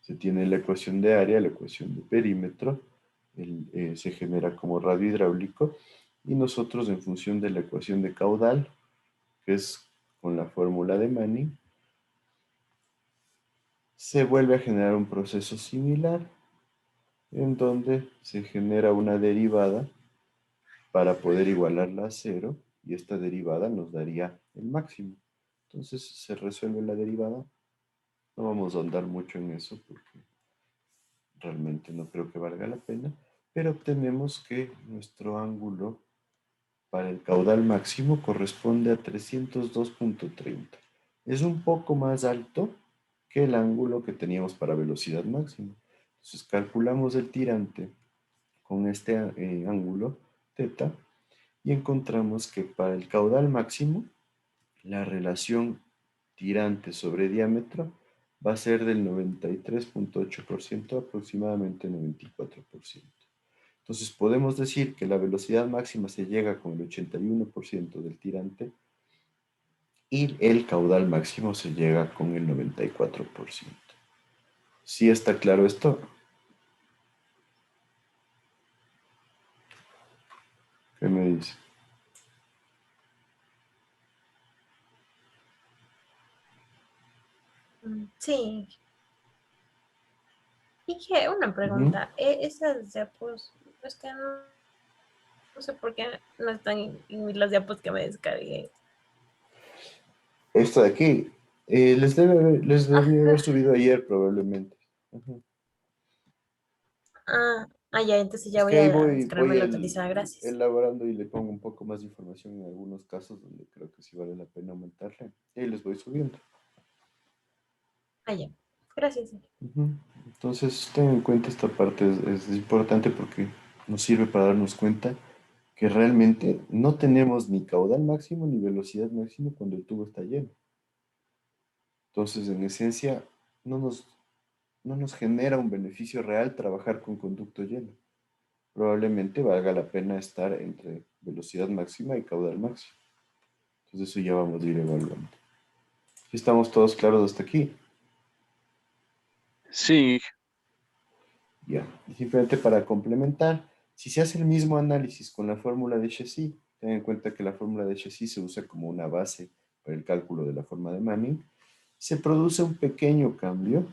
se tiene la ecuación de área, la ecuación de perímetro, se genera como radio hidráulico, y nosotros en función de la ecuación de caudal, que es con la fórmula de Manning, se vuelve a generar un proceso similar en donde se genera una derivada para poder igualarla a 0, y esta derivada nos daría el máximo. Entonces se resuelve la derivada. No vamos a ahondar mucho en eso porque realmente no creo que valga la pena, pero obtenemos que nuestro ángulo para el caudal máximo corresponde a 302.30. Es un poco más alto que el ángulo que teníamos para velocidad máxima. Entonces calculamos el tirante con este ángulo θ, y encontramos que para el caudal máximo, la relación tirante sobre diámetro va a ser del 93.8%, aproximadamente 94%. Entonces podemos decir que la velocidad máxima se llega con el 81% del tirante y el caudal máximo se llega con el 94%. ¿Sí está claro esto? ¿Qué me dice? Sí. Y que una pregunta, esas diapos, es que no sé por qué no están en las diapos que me descargué. Esto de aquí, les debí haber subido ayer probablemente. Ujú. Ya, entonces ya Es que voy ahí a voy descargarme la utilizada, gracias. elaborando y le pongo un poco más de información en algunos casos donde creo que sí vale la pena aumentarle. Y ahí les voy subiendo. Ya, gracias. Ujú. Entonces, ten en cuenta esta parte, es importante porque nos sirve para darnos cuenta que realmente no tenemos ni caudal máximo ni velocidad máxima cuando el tubo está lleno. Entonces, en esencia, no nos genera un beneficio real trabajar con conducto lleno. Probablemente valga la pena estar entre velocidad máxima y caudal máximo. Entonces eso ya vamos a ir evaluando. ¿Estamos todos claros hasta aquí? Sí, Ya. Y simplemente para complementar, si se hace el mismo análisis con la fórmula de Cauchy, ten en cuenta que la fórmula de Cauchy se usa como una base para el cálculo de la forma de Manning, se produce un pequeño cambio,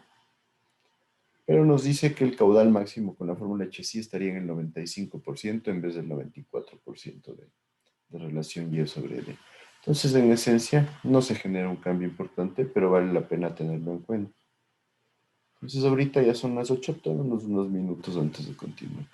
pero nos dice que el caudal máximo con la fórmula de Cauchy estaría en el 95% en vez del 94% de relación Y sobre D. Entonces, en esencia, no se genera un cambio importante, pero vale la pena tenerlo en cuenta. Entonces ahorita ya son las 8, tenemos unos minutos antes de continuar.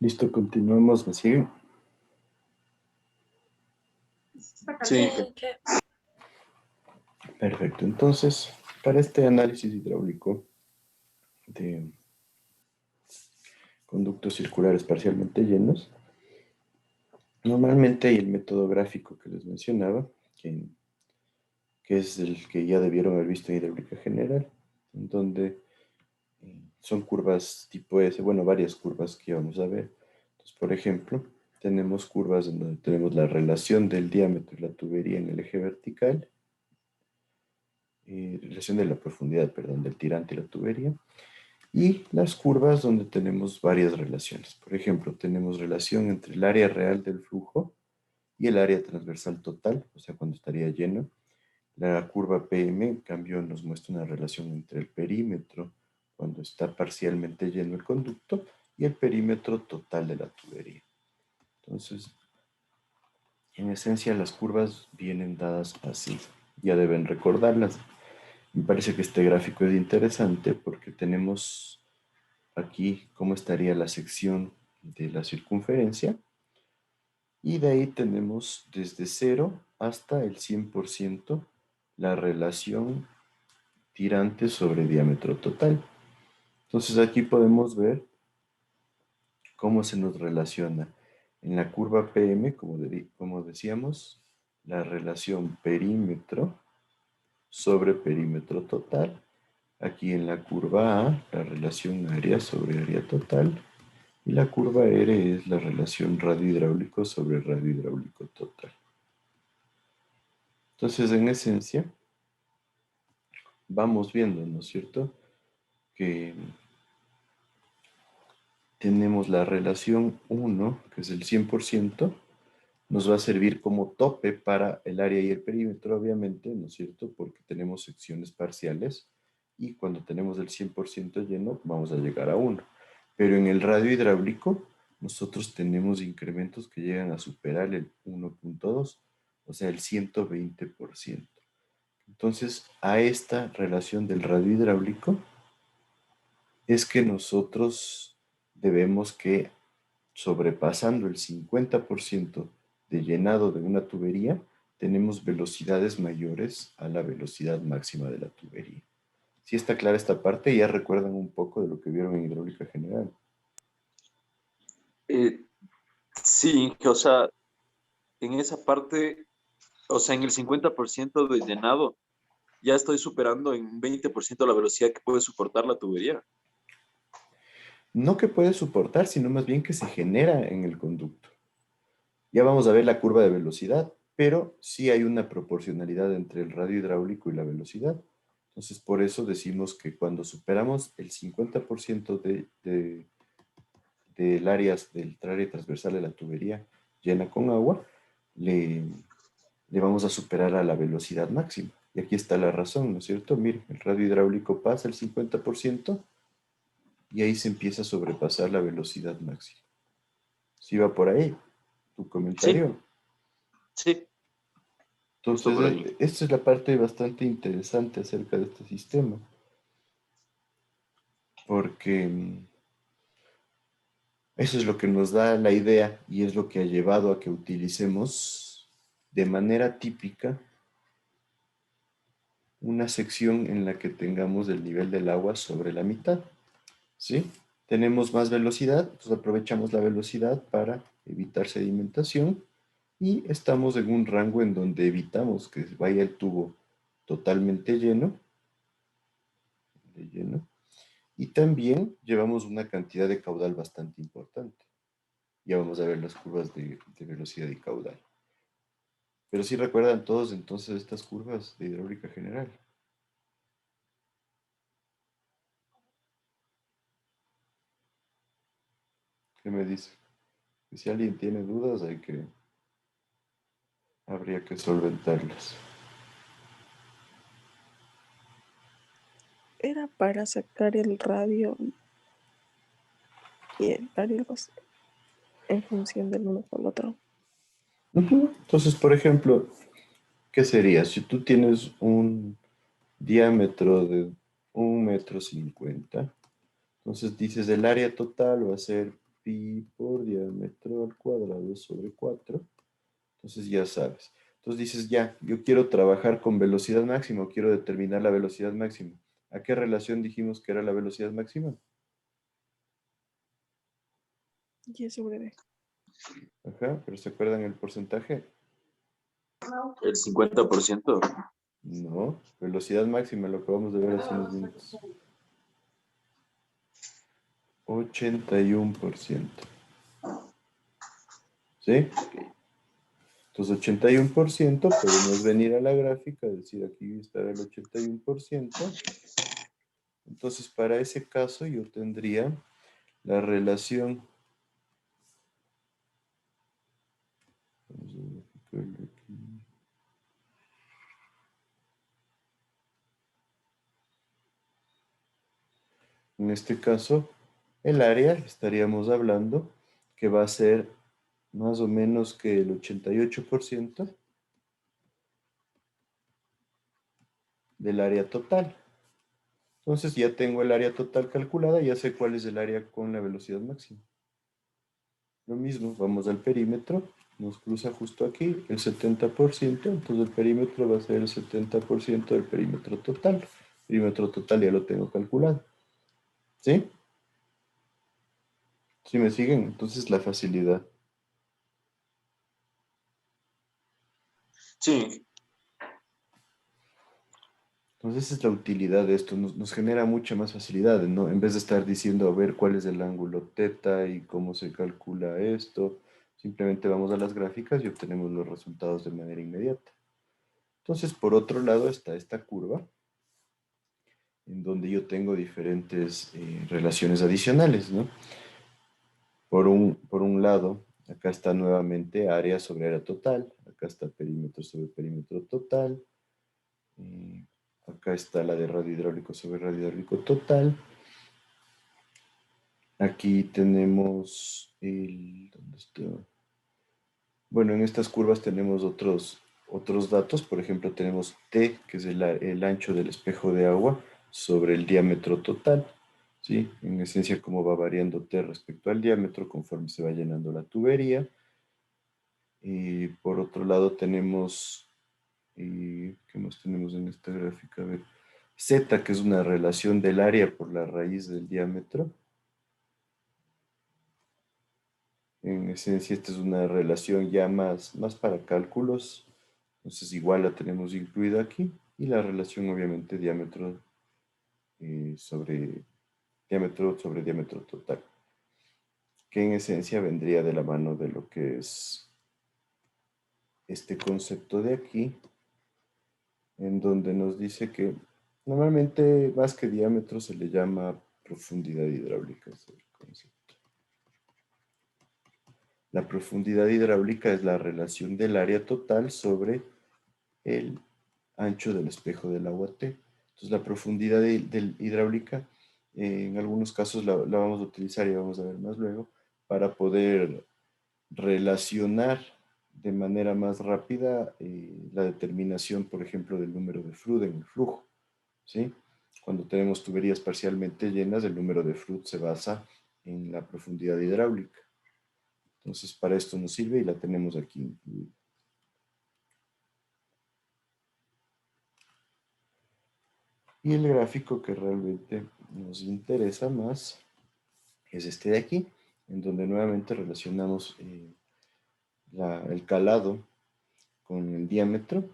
Listo, continuamos, ¿me siguen? Sí, Chef. Perfecto, entonces, para este análisis hidráulico de conductos circulares parcialmente llenos, normalmente hay el método gráfico que les mencionaba, que es el que ya debieron haber visto en hidráulica general, en donde son curvas tipo S, bueno, varias curvas que vamos a ver. Entonces, por ejemplo, tenemos curvas en donde tenemos la relación del diámetro de la tubería en el eje vertical, relación de la profundidad, perdón, del tirante y la tubería, y las curvas donde tenemos varias relaciones. Por ejemplo, tenemos relación entre el área real del flujo y el área transversal total, o sea, cuando estaría lleno. La curva PM, en cambio, nos muestra una relación entre el perímetro, cuando está parcialmente lleno el conducto, y el perímetro total de la tubería. Entonces, en esencia, las curvas vienen dadas así. Ya deben recordarlas. Me parece que este gráfico es interesante porque tenemos aquí cómo estaría la sección de la circunferencia, y de ahí tenemos desde 0 hasta el 100% la relación tirante sobre diámetro total. Entonces aquí podemos ver cómo se nos relaciona en la curva PM, como decíamos, la relación perímetro sobre perímetro total. Aquí en la curva A, la relación área sobre área total. Y la curva R es la relación radio hidráulico sobre radio hidráulico total. Entonces, en esencia, vamos viendo, ¿no es cierto?, que tenemos la relación 1, que es el 100%, nos va a servir como tope para el área y el perímetro, obviamente, ¿no es cierto?, porque tenemos secciones parciales y cuando tenemos el 100% lleno, vamos a llegar a 1. Pero en el radio hidráulico, nosotros tenemos incrementos que llegan a superar el 1.2, o sea, el 120%. Entonces, a esta relación del radio hidráulico es que nosotros debemos que, sobrepasando el 50% de llenado de una tubería, tenemos velocidades mayores a la velocidad máxima de la tubería. Si está clara esta parte, ya recuerdan un poco de lo que vieron en hidráulica general. sí, o sea, en esa parte, o sea, en el 50% de llenado, ya estoy superando en un 20% la velocidad que puede soportar la tubería. No que puede soportar, sino más bien que se genera en el conducto. Ya vamos a ver la curva de velocidad, pero sí hay una proporcionalidad entre el radio hidráulico y la velocidad. Entonces, por eso decimos que cuando superamos el 50% del área transversal de la tubería llena con agua, le vamos a superar a la velocidad máxima. Y aquí está la razón, ¿no es cierto? Miren, el radio hidráulico pasa el 50% y ahí se empieza a sobrepasar la velocidad máxima. ¿Sí va por ahí tu comentario? Sí, justo por ahí. Entonces, esta es la parte bastante interesante acerca de este sistema, porque eso es lo que nos da la idea y es lo que ha llevado a que utilicemos de manera típica una sección en la que tengamos el nivel del agua sobre la mitad, ¿sí? Tenemos más velocidad, entonces aprovechamos la velocidad para evitar sedimentación y estamos en un rango en donde evitamos que vaya el tubo totalmente lleno, y también llevamos una cantidad de caudal bastante importante. Ya vamos a ver las curvas de velocidad y caudal. Pero sí recuerdan todos entonces estas curvas de hidráulica general. ¿Qué me dice? Que si alguien tiene dudas, habría que solventarlas. Era para sacar el radio y el área en función del uno con el otro. Entonces, por ejemplo, ¿qué sería? Si tú tienes un diámetro de 1,50 m, entonces dices el área total va a ser pi por diámetro al cuadrado sobre 4. Entonces ya sabes. Entonces dices, ya, yo quiero trabajar con velocidad máxima, o quiero determinar la velocidad máxima. ¿A qué relación dijimos que era la velocidad máxima? Y sobre D. Ajá, pero ¿se acuerdan el porcentaje? El 50%. No, velocidad máxima, lo acabamos de ver hace unos minutos. 81%. ¿Sí? Entonces 81% podemos venir a la gráfica, decir aquí estará el 81%. Entonces para ese caso yo tendría la relación. Vamos a verificarlo aquí. En este caso, el área, estaríamos hablando que va a ser más o menos que el 88% del área total. Entonces ya tengo el área total calculada, ya sé cuál es el área con la velocidad máxima. Lo mismo, vamos al perímetro, nos cruza justo aquí el 70%, entonces el perímetro va a ser el 70% del perímetro total. El perímetro total ya lo tengo calculado. ¿Sí? ¿Sí me siguen? Entonces la facilidad. Sí, Entonces esa es la utilidad de esto, nos genera mucha más facilidad, ¿no? En vez de estar diciendo a ver cuál es el ángulo teta y cómo se calcula esto, simplemente vamos a las gráficas y obtenemos los resultados de manera inmediata. Entonces, por otro lado está esta curva, en donde yo tengo diferentes relaciones adicionales, ¿no? Por un lado, acá está nuevamente área sobre área total, acá está perímetro sobre perímetro total, acá está la de radio hidráulico sobre radio hidráulico total. Aquí tenemos ¿dónde está? Bueno, en estas curvas tenemos otros datos. Por ejemplo, tenemos T, que es el ancho del espejo de agua, sobre el diámetro total. ¿Sí? En esencia, cómo va variando T respecto al diámetro conforme se va llenando la tubería. Y por otro lado tenemos, ¿qué más tenemos en esta gráfica? A ver, Z, que es una relación del área por la raíz del diámetro. En esencia, esta es una relación ya más para cálculos. Entonces, igual la tenemos incluida aquí. Y la relación, obviamente, sobre diámetro total. Que en esencia vendría de la mano de lo que es este concepto de aquí, en donde nos dice que normalmente más que diámetro se le llama profundidad hidráulica. Es el concepto. La profundidad hidráulica es la relación del área total sobre el ancho del espejo del agua T. Entonces la profundidad hidráulica, en algunos casos la vamos a utilizar y vamos a ver más luego, para poder relacionar de manera más rápida la determinación, por ejemplo, del número de Froude en el flujo. ¿Sí? Cuando tenemos tuberías parcialmente llenas, el número de Froude se basa en la profundidad hidráulica. Entonces, para esto nos sirve y la tenemos aquí incluida. Y el gráfico que realmente nos interesa más es este de aquí, en donde nuevamente relacionamos el calado con el diámetro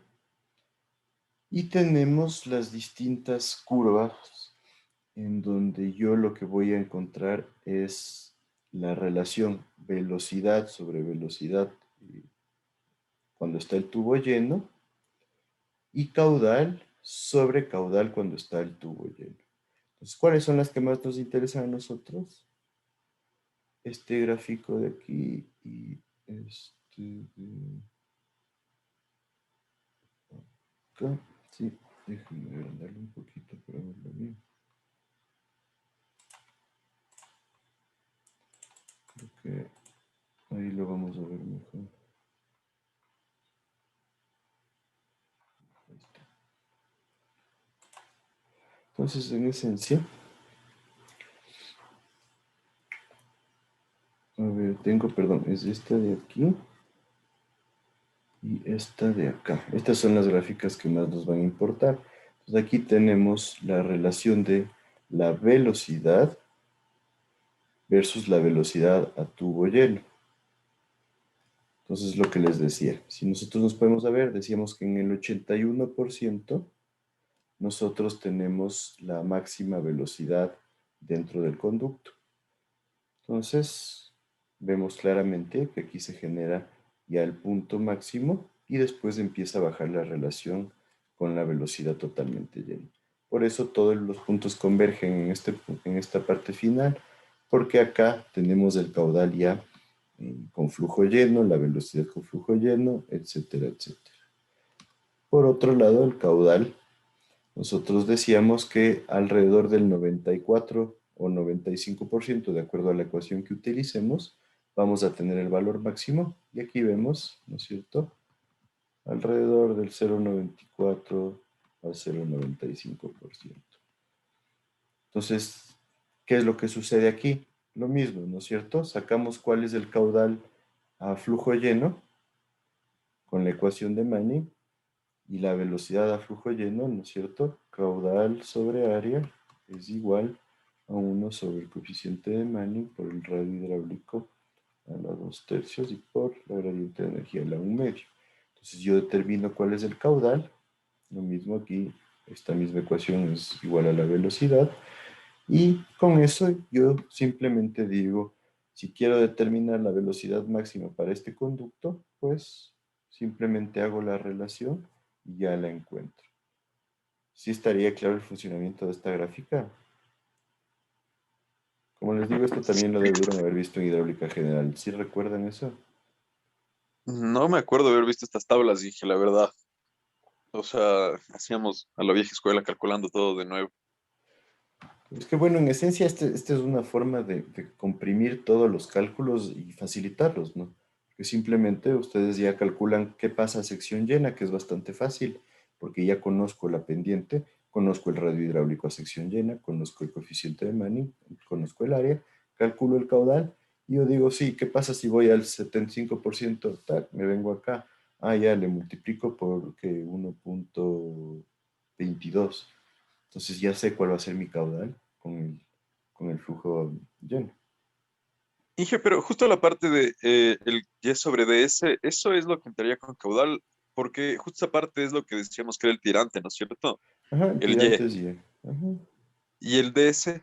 y tenemos las distintas curvas en donde yo lo que voy a encontrar es la relación velocidad sobre velocidad cuando está el tubo lleno y caudal sobre caudal cuando está el tubo lleno. Entonces, ¿cuáles son las que más nos interesan a nosotros? Este gráfico de aquí y este de acá. Sí, déjenme agrandarlo un poquito para verlo bien. Creo que ahí lo vamos a ver mejor. Ahí está. Entonces, en esencia, tengo, perdón, es esta de aquí y esta de acá. Estas son las gráficas que más nos van a importar. Entonces aquí tenemos la relación de la velocidad versus la velocidad a tubo lleno. Entonces, lo que les decía, si nosotros nos podemos ver, decíamos que en el 81% nosotros tenemos la máxima velocidad dentro del conducto. Entonces, vemos claramente que aquí se genera ya el punto máximo y después empieza a bajar la relación con la velocidad totalmente llena. Por eso todos los puntos convergen en esta parte final, porque acá tenemos el caudal ya con flujo lleno, la velocidad con flujo lleno, etcétera, etcétera. Por otro lado, el caudal, nosotros decíamos que alrededor del 94 o 95%, de acuerdo a la ecuación que utilicemos, vamos a tener el valor máximo. Y aquí vemos, ¿no es cierto? Alrededor del 0,94 a 0,95%. Entonces, ¿qué es lo que sucede aquí? Lo mismo, ¿no es cierto? Sacamos cuál es el caudal a flujo lleno con la ecuación de Manning y la velocidad a flujo lleno, ¿no es cierto? Caudal sobre área es igual a 1 sobre el coeficiente de Manning por el radio hidráulico a la 2/3 y por la gradiente de energía a la 1/2. Entonces yo determino cuál es el caudal. Lo mismo aquí, esta misma ecuación es igual a la velocidad. Y con eso yo simplemente digo, si quiero determinar la velocidad máxima para este conducto, pues simplemente hago la relación y ya la encuentro. ¿Sí estaría claro el funcionamiento de esta gráfica? Como les digo, esto también lo debieron haber visto en hidráulica general. ¿Sí recuerdan eso? No me acuerdo de haber visto estas tablas, dije la verdad. O sea, hacíamos a la vieja escuela calculando todo de nuevo. Es que bueno, en esencia, esta es una forma de comprimir todos los cálculos y facilitarlos, ¿no? Que simplemente ustedes ya calculan qué pasa a sección llena, que es bastante fácil, porque ya conozco la pendiente, conozco el radio hidráulico a sección llena, conozco el coeficiente de Manning, conozco el área, calculo el caudal, y yo digo, sí, ¿qué pasa si voy al 75%? Tal, me vengo acá, ya le multiplico por que 1,22. Entonces ya sé cuál va a ser mi caudal con el flujo lleno. Dije, pero justo la parte de el Y sobre DS, eso es lo que entraría con caudal, porque justo esa parte es lo que decíamos que era el tirante, ¿no es cierto? Ajá, el El tirante Y. es Y. Ajá. Y el DS,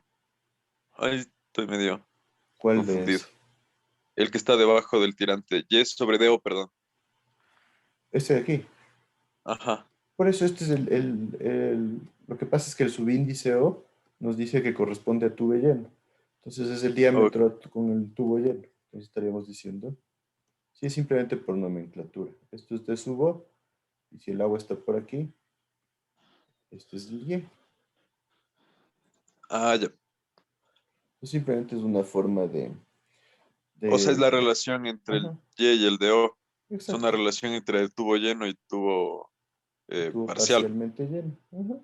ahí estoy medio ¿Cuál de confundido. ese? El que está debajo del tirante, Y sobre DO, perdón. Este de aquí. Ajá. Por eso este es lo que pasa es que el subíndice O nos dice que corresponde a tubo lleno. Entonces es el Ok. diámetro con el tubo lleno. Entonces estaríamos diciendo, sí, es simplemente por nomenclatura. Esto es de sub O, y si el agua está por aquí, este es el Y. Ah, ya. Entonces simplemente es una forma O sea, es de la relación entre el ajá, Y y el DO. Es una exacto. relación entre el tubo lleno y tubo Estuvo parcial. parcialmente lleno. Ajá.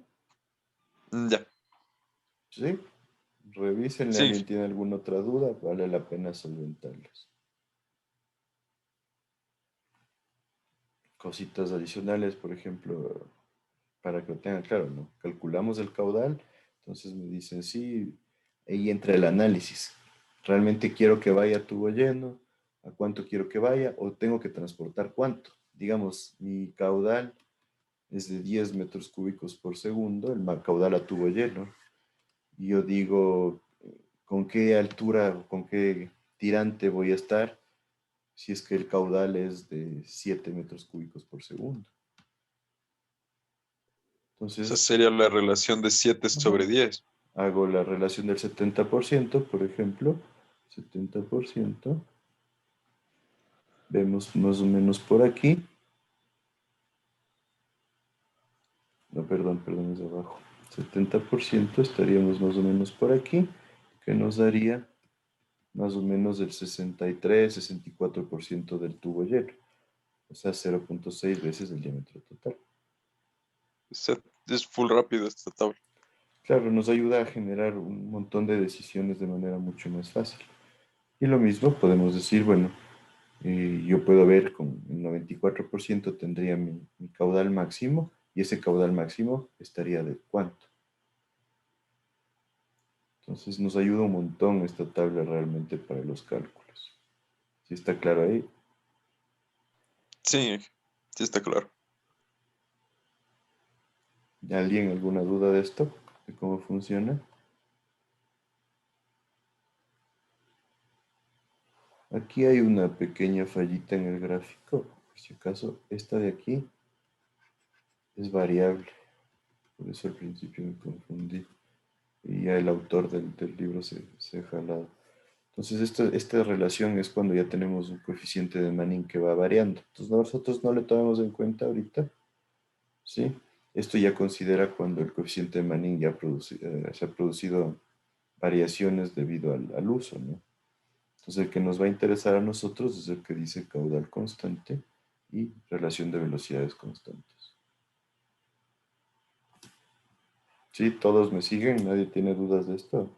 Ya. Sí, revísenle, Sí. alguien tiene alguna otra duda, vale la pena solventarlas. Cositas adicionales, por ejemplo, para que lo tengan claro, ¿no? Calculamos el caudal, entonces me dicen, sí, ahí entra el análisis. ¿Realmente quiero que vaya a tubo lleno? ¿A cuánto quiero que vaya? ¿O tengo que transportar cuánto? Digamos, mi caudal es de 10 metros cúbicos por segundo, el caudal a tubo lleno. Y yo digo, ¿con qué altura o con qué tirante voy a estar si es que el caudal es de 7 metros cúbicos por segundo? Esa Entonces, sería la relación de 7 ajá, sobre 10. hago la relación del 70%, por ejemplo, 70%, vemos más o menos por aquí, no, perdón, es de abajo, 70% estaríamos más o menos por aquí, que nos daría más o menos el 63-64% del tubo lleno, o sea, 0,6 veces el diámetro total. Es full rápido esta tabla. Claro, nos ayuda a generar un montón de decisiones de manera mucho más fácil. Y lo mismo podemos decir, bueno, yo puedo ver con el 94% tendría mi caudal máximo y ese caudal máximo estaría de cuánto. Entonces nos ayuda un montón esta tabla realmente para los cálculos. ¿Sí está claro ahí? Sí, sí está claro. ¿Alguien alguna duda de esto? ¿De cómo funciona? Aquí hay una pequeña fallita en el gráfico. Por si acaso, esta de aquí es variable. Por eso al principio me confundí. Y ya el autor del libro se ha jalado. Entonces, esta relación es cuando ya tenemos un coeficiente de Manning que va variando. Entonces, nosotros no le tomamos en cuenta ahorita, ¿sí? Esto ya considera cuando el coeficiente de Manning ya se ha producido variaciones debido al uso, ¿no? Entonces, el que nos va a interesar a nosotros es el que dice caudal constante y relación de velocidades constantes. ¿Sí? ¿Todos me siguen? ¿Nadie tiene dudas de esto?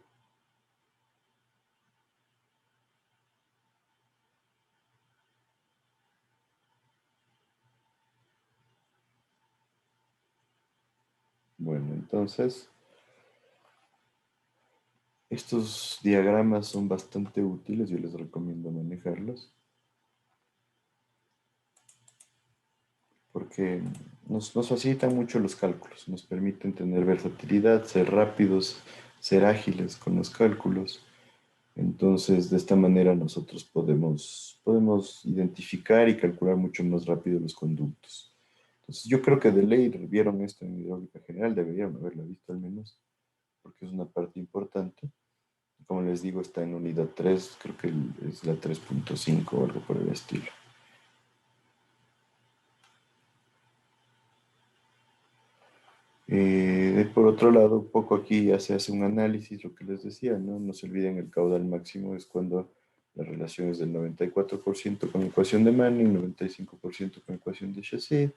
Bueno, entonces, estos diagramas son bastante útiles, yo les recomiendo manejarlos, porque nos facilitan mucho los cálculos, nos permiten tener versatilidad, ser rápidos, ser ágiles con los cálculos. Entonces, de esta manera nosotros podemos identificar y calcular mucho más rápido los conductos. Entonces, yo creo que de ley vieron esto en hidráulica general, deberían haberla visto al menos, porque es una parte importante. Como les digo, está en unidad 3, creo que es la 3.5 o algo por el estilo. Por otro lado, un poco aquí ya se hace un análisis, lo que les decía, ¿no? No se olviden, el caudal máximo es cuando la relación es del 94% con ecuación de Manning, 95% con ecuación de Chassid,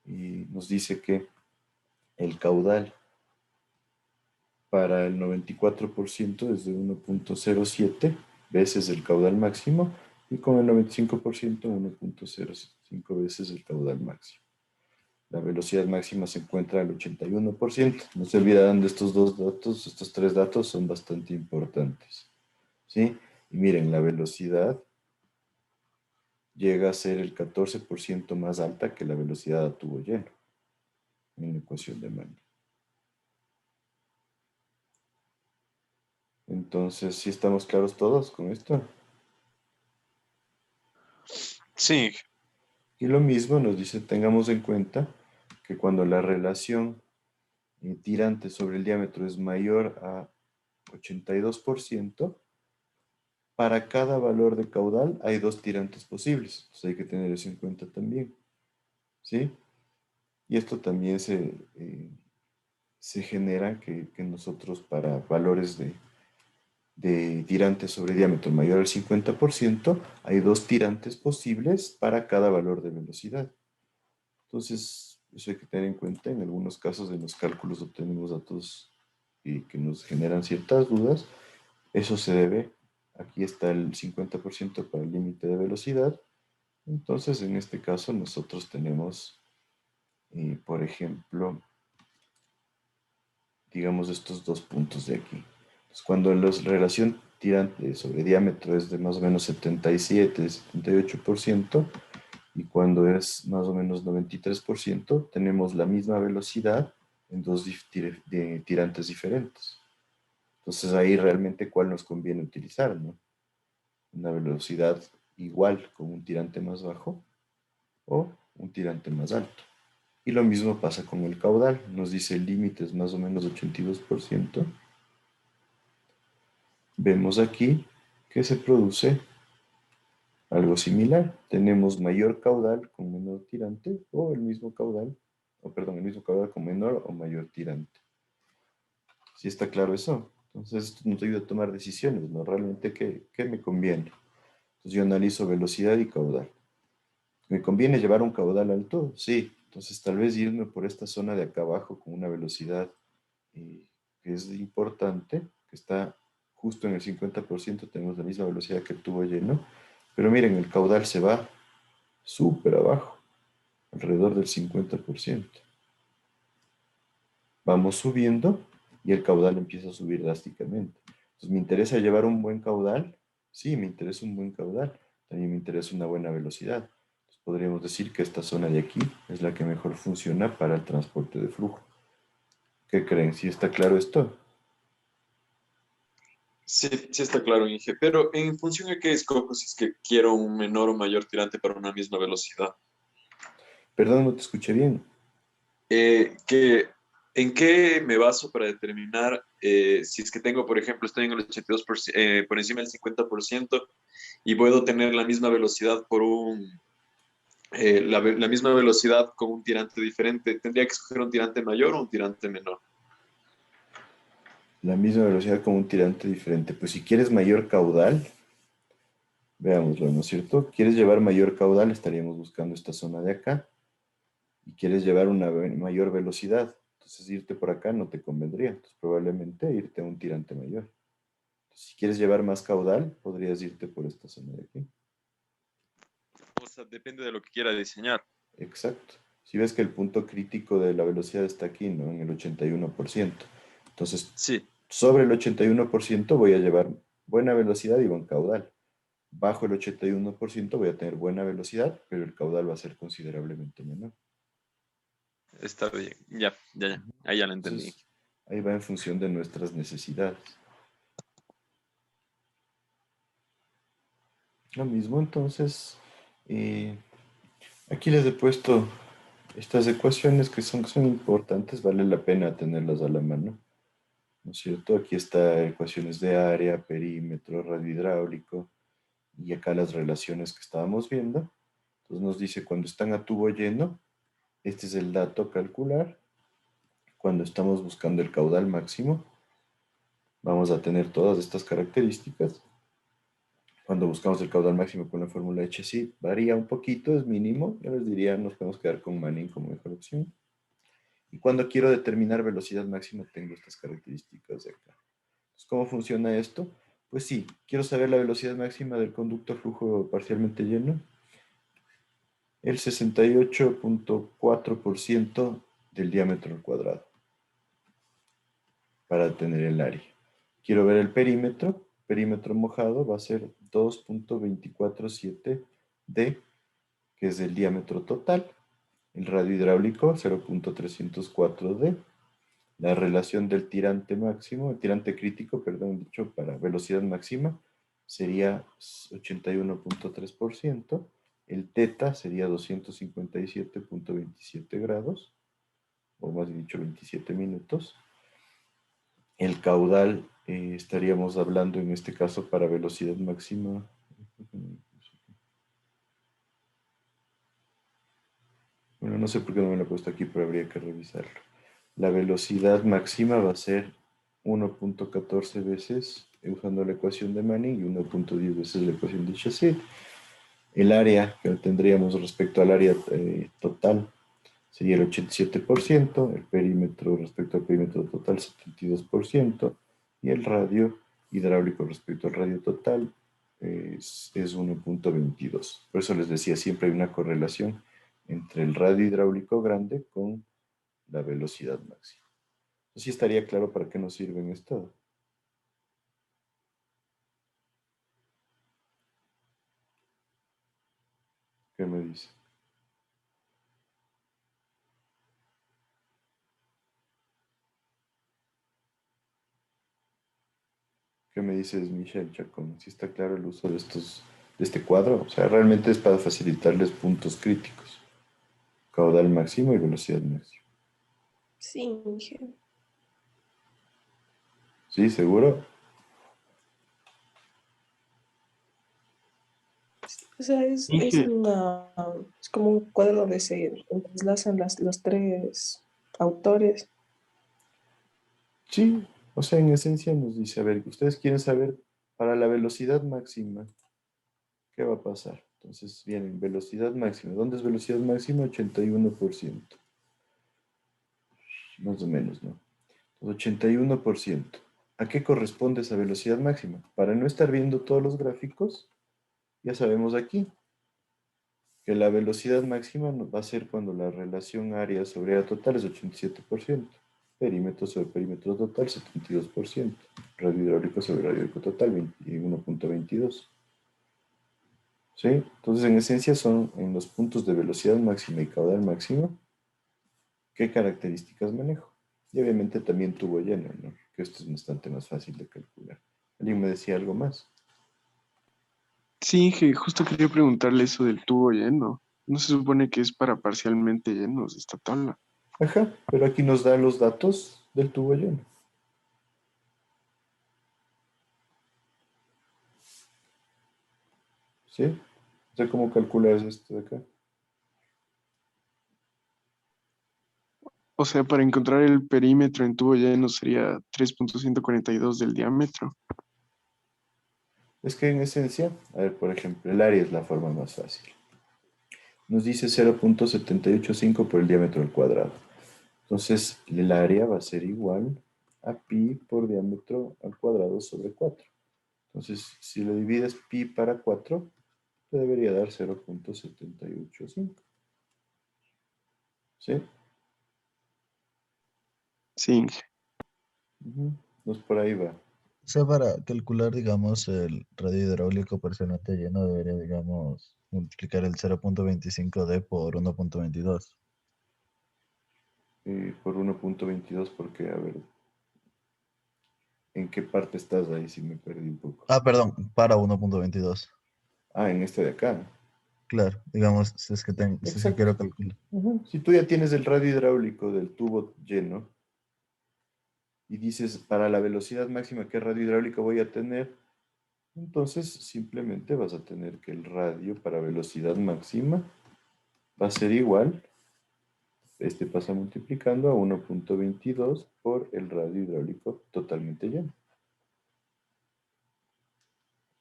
y nos dice que el caudal para el 94% es de 1.07 veces el caudal máximo, y con el 95% 1.05 veces el caudal máximo. La velocidad máxima se encuentra al 81%. No se olvidarán de estos dos datos, estos tres datos son bastante importantes. ¿Sí? Y miren, la velocidad llega a ser el 14% más alta que la velocidad a tubo lleno en la ecuación de Manning. Entonces, ¿sí estamos claros todos con esto? Sí, Y lo mismo nos dice, tengamos en cuenta que cuando la relación tirante sobre el diámetro es mayor a 82%, para cada valor de caudal hay dos tirantes posibles. Entonces hay que tener eso en cuenta también. ¿Sí? Y esto también se genera que nosotros para valores de tirantes sobre diámetro mayor al 50%, hay dos tirantes posibles para cada valor de velocidad. Entonces, eso hay que tener en cuenta. En algunos casos de los cálculos obtenemos datos que nos generan ciertas dudas. Eso se debe, aquí está el 50% para el límite de velocidad. Entonces, en este caso, nosotros tenemos, por ejemplo, digamos estos dos puntos de aquí. Entonces, cuando la relación tirante sobre diámetro es de más o menos 77, 78%, y cuando es más o menos 93%, tenemos la misma velocidad en dos tirantes diferentes. Entonces ahí realmente cuál nos conviene utilizar, ¿no? Una velocidad igual con un tirante más bajo o un tirante más alto. Y lo mismo pasa con el caudal. Nos dice el límite es más o menos 82%. Vemos aquí que se produce algo similar. Tenemos mayor caudal con menor tirante o el mismo caudal, el mismo caudal con menor o mayor tirante. ¿Sí está claro eso? Entonces esto nos ayuda a tomar decisiones, ¿no? Realmente, ¿qué me conviene? Entonces yo analizo velocidad y caudal. ¿Me conviene llevar un caudal alto? Sí. Entonces tal vez irme por esta zona de acá abajo con una velocidad que es importante, que está justo en el 50% tenemos la misma velocidad que el tubo lleno, pero miren, el caudal se va súper abajo, alrededor del 50%. Vamos subiendo y el caudal empieza a subir drásticamente. Entonces, ¿me interesa llevar un buen caudal? Sí, me interesa un buen caudal. También me interesa una buena velocidad. Entonces, podríamos decir que esta zona de aquí es la que mejor funciona para el transporte de flujo. ¿Qué creen? ¿Sí está claro esto? Sí, sí está claro, Inge, pero ¿en función de qué escojo si es que quiero un menor o mayor tirante para una misma velocidad? Perdón, no te escuché bien. ¿En qué me baso para determinar si es que tengo, por ejemplo, estoy en el 82%, por encima del 50% y puedo tener la misma velocidad la misma velocidad con un tirante diferente? ¿Tendría que escoger un tirante mayor o un tirante menor? La misma velocidad con un tirante diferente. Pues si quieres mayor caudal, veámoslo, ¿no es cierto? ¿Quieres llevar mayor caudal? Estaríamos buscando esta zona de acá. Y quieres llevar una mayor velocidad. Entonces irte por acá no te convendría. Entonces probablemente irte a un tirante mayor. Entonces, si quieres llevar más caudal, podrías irte por esta zona de aquí. O sea, depende de lo que quiera diseñar. Exacto. Si ves que el punto crítico de la velocidad está aquí, ¿no? En el 81%. Entonces, Sí, sobre el 81% voy a llevar buena velocidad y buen caudal. Bajo el 81% voy a tener buena velocidad, pero el caudal va a ser considerablemente menor. está bien. Ya, ya, ya. Ahí ya lo entendí. Entonces, ahí va en función de nuestras necesidades. Lo mismo, entonces, eh, aquí les he puesto estas ecuaciones que son importantes, vale la pena tenerlas a la mano, ¿no es cierto? Aquí está ecuaciones de área, perímetro, radio hidráulico, y acá las relaciones que estábamos viendo. Entonces nos dice cuando están a tubo lleno, este es el dato a calcular. Cuando estamos buscando el caudal máximo, vamos a tener todas estas características. Cuando buscamos el caudal máximo con la fórmula HC, varía un poquito, es mínimo. Yo les diría, nos podemos quedar con Manning como mejor opción. Y cuando quiero determinar velocidad máxima, tengo estas características de acá. Entonces, ¿cómo funciona esto? Pues sí, quiero saber la velocidad máxima del conducto flujo parcialmente lleno. El 68.4% del diámetro al cuadrado para tener el área. Quiero ver el perímetro mojado va a ser 2.247 D, que es el diámetro total. El radio hidráulico 0.304 D. La relación del tirante máximo, el tirante crítico, perdón, dicho para velocidad máxima, sería 81.3%. El teta sería 257.27 grados, o más dicho 27 minutos. El caudal, estaríamos hablando en este caso para velocidad máxima. Bueno, no sé por qué no me lo he puesto aquí, pero habría que revisarlo. La velocidad máxima va a ser 1.14 veces usando la ecuación de Manning y 1.10 veces la ecuación de Chasset. El área que tendríamos respecto al área total sería el 87%, el perímetro respecto al perímetro total 72% y el radio hidráulico respecto al radio total es 1.22. Por eso les decía, siempre hay una correlación entre el radio hidráulico grande con la velocidad máxima. Así estaría claro para qué nos sirven esto. ¿Qué me dice? ¿Qué me dices, Michelle Chacón? ¿Sí está claro el uso de este cuadro? O sea, realmente es para facilitarles puntos críticos. Caudal máximo y velocidad máxima. Sí, Inge. ¿Sí, seguro? O sea, es como un cuadro donde se entrelazan los tres autores. Sí, o sea, en esencia nos dice, a ver, ustedes quieren saber para la velocidad máxima, ¿qué va a pasar? Entonces, vienen, velocidad máxima. ¿Dónde es velocidad máxima? 81%. Más o menos, ¿no? Entonces, 81%. ¿A qué corresponde esa velocidad máxima? Para no estar viendo todos los gráficos, ya sabemos aquí que la velocidad máxima va a ser cuando la relación área sobre área total es 87%, perímetro sobre perímetro total 72%, radio hidráulico sobre radio hidráulico total 21.22. ¿Sí? Entonces, en esencia son en los puntos de velocidad máxima y caudal máximo, ¿qué características manejo? Y obviamente también tubo lleno, ¿no? Que esto es bastante más fácil de calcular. ¿Alguien me decía algo más? Sí, que justo quería preguntarle eso del tubo lleno. ¿No se supone que es para parcialmente llenos esta tabla? Ajá, pero aquí nos da los datos del tubo lleno. ¿Sí? O sea, ¿cómo calculas esto de acá? O sea, para encontrar el perímetro en tubo lleno sería 3.142 del diámetro. Es que en esencia, a ver, por ejemplo, el área es la forma más fácil. Nos dice 0.785 por el diámetro al cuadrado. Entonces, el área va a ser igual a pi por diámetro al cuadrado sobre 4. Entonces, si lo divides pi para 4, te debería dar 0.785. ¿Sí? Sí, Pues por ahí va. O sea, para calcular, digamos, el radio hidráulico parcialmente lleno, debería, digamos, multiplicar el 0.25D por 1.22. Por 1.22, porque, a ver, ¿en qué parte estás ahí? Si me perdí un poco. Ah, perdón, para 1.22. Ah, en este de acá. Claro, digamos, si es que Exacto. quiero calcular. Si tú ya tienes el radio hidráulico del tubo lleno y dices, para la velocidad máxima, ¿qué radio hidráulico voy a tener? Entonces, simplemente vas a tener que el radio para velocidad máxima va a ser igual, este pasa multiplicando a 1.22 por el radio hidráulico totalmente lleno.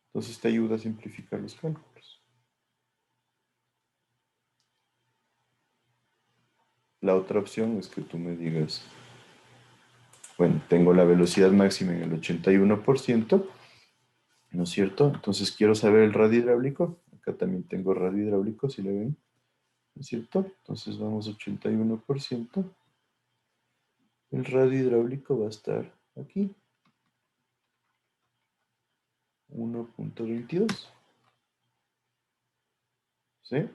Entonces te ayuda a simplificar los cálculos. La otra opción es que tú me digas, bueno, tengo la velocidad máxima en el 81%, ¿no es cierto? Entonces quiero saber el radio hidráulico. Acá también tengo radio hidráulico, si le ven, ¿no es cierto? Entonces vamos a 81%. El radio hidráulico va a estar aquí, 1.22. ¿Sí?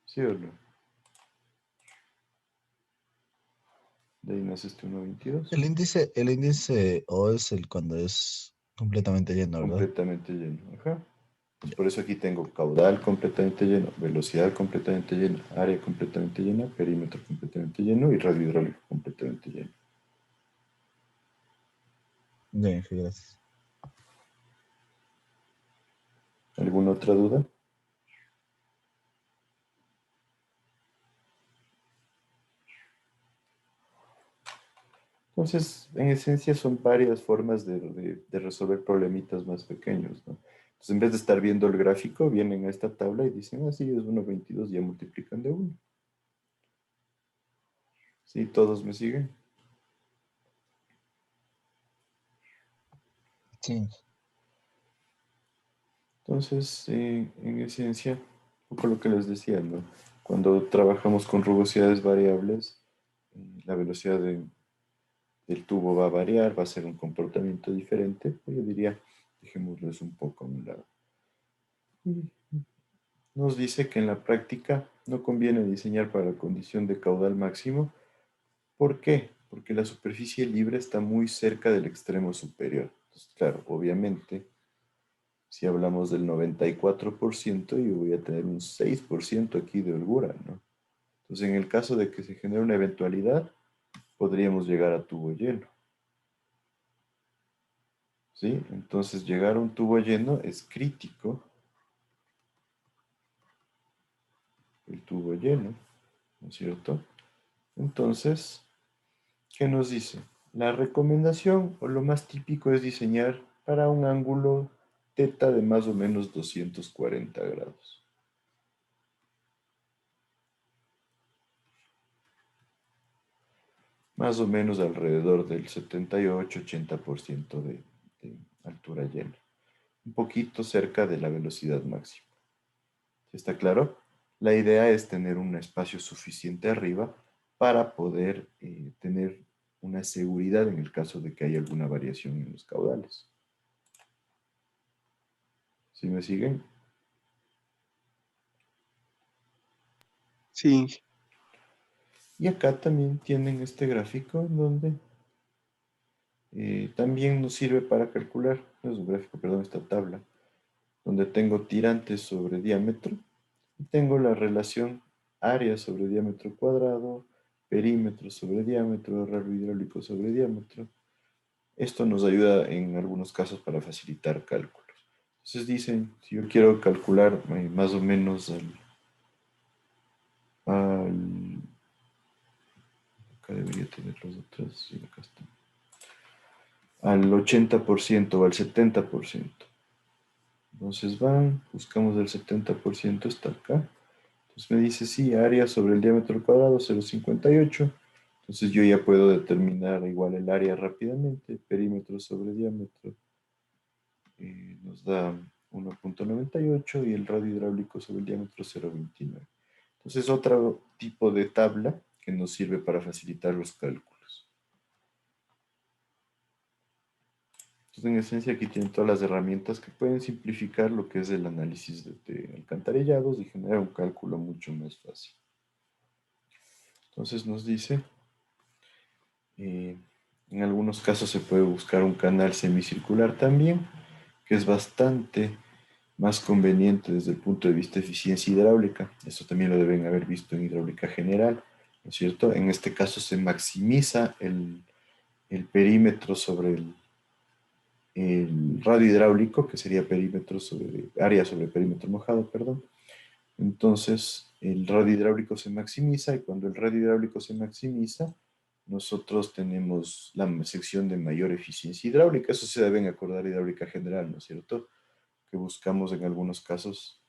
¿Sí o no? De ahí nace este 1.22. El índice O es el cuando es completamente lleno, ¿verdad? Completamente lleno. Ajá. Pues por eso aquí tengo caudal completamente lleno, velocidad completamente llena, área completamente llena, perímetro completamente lleno y radio hidráulico completamente lleno. Bien, gracias. ¿Alguna otra duda? Entonces, en esencia son varias formas de resolver problemitas más pequeños, ¿no? Entonces, en vez de estar viendo el gráfico, vienen a esta tabla y dicen, ah, sí, es 1.22, y ya multiplican de 1. ¿Sí? ¿Todos me siguen? Sí. Entonces, en esencia, un poco lo que les decía, ¿no? Cuando trabajamos con rugosidades variables, la velocidad del tubo va a variar, va a ser un comportamiento diferente. Yo diría, dejémoslo eso un poco a un lado. Nos dice que en la práctica no conviene diseñar para la condición de caudal máximo. ¿Por qué? Porque la superficie libre está muy cerca del extremo superior. Entonces, claro, obviamente, si hablamos del 94%, yo voy a tener un 6% aquí de holgura, ¿no? Entonces, en el caso de que se genere una eventualidad, podríamos llegar a tubo lleno. ¿Sí? Entonces, llegar a un tubo lleno es crítico. El tubo lleno, ¿no es cierto? Entonces, ¿qué nos dice? La recomendación o lo más típico es diseñar para un ángulo teta de más o menos 240 grados. más o menos alrededor del 78-80% de altura llena. Un poquito cerca de la velocidad máxima. ¿Sí está claro? La idea es tener un espacio suficiente arriba para poder tener una seguridad en el caso de que haya alguna variación en los caudales. ¿Sí me siguen? Sí, Y acá también tienen este gráfico en donde también nos sirve para calcular, no es un gráfico, perdón, esta tabla, donde tengo tirantes sobre diámetro y tengo la relación área sobre diámetro cuadrado, perímetro sobre diámetro, radio hidráulico sobre diámetro. Esto nos ayuda en algunos casos para facilitar cálculos. Entonces dicen, si yo quiero calcular más o menos acá debería tener los otros, sí, acá está, al 80% o al 70%. Entonces buscamos el 70%, está acá. Entonces me dice, sí, área sobre el diámetro cuadrado, 0,58. Entonces yo ya puedo determinar igual el área rápidamente. Perímetro sobre diámetro nos da 1,98 y el radio hidráulico sobre el diámetro 0,29. Entonces otro tipo de tabla que nos sirve para facilitar los cálculos. Entonces, en esencia, aquí tienen todas las herramientas que pueden simplificar lo que es el análisis de alcantarillados y generar un cálculo mucho más fácil. Entonces nos dice, en algunos casos se puede buscar un canal semicircular también, que es bastante más conveniente desde el punto de vista de eficiencia hidráulica. Eso también lo deben haber visto en hidráulica general, ¿no es cierto? En este caso se maximiza el perímetro sobre el radio hidráulico, que sería perímetro sobre, área sobre perímetro mojado, perdón. Entonces, el radio hidráulico se maximiza y cuando el radio hidráulico se maximiza, nosotros tenemos la sección de mayor eficiencia hidráulica. Eso se deben acordar hidráulica general, ¿no es cierto? Que buscamos en algunos casos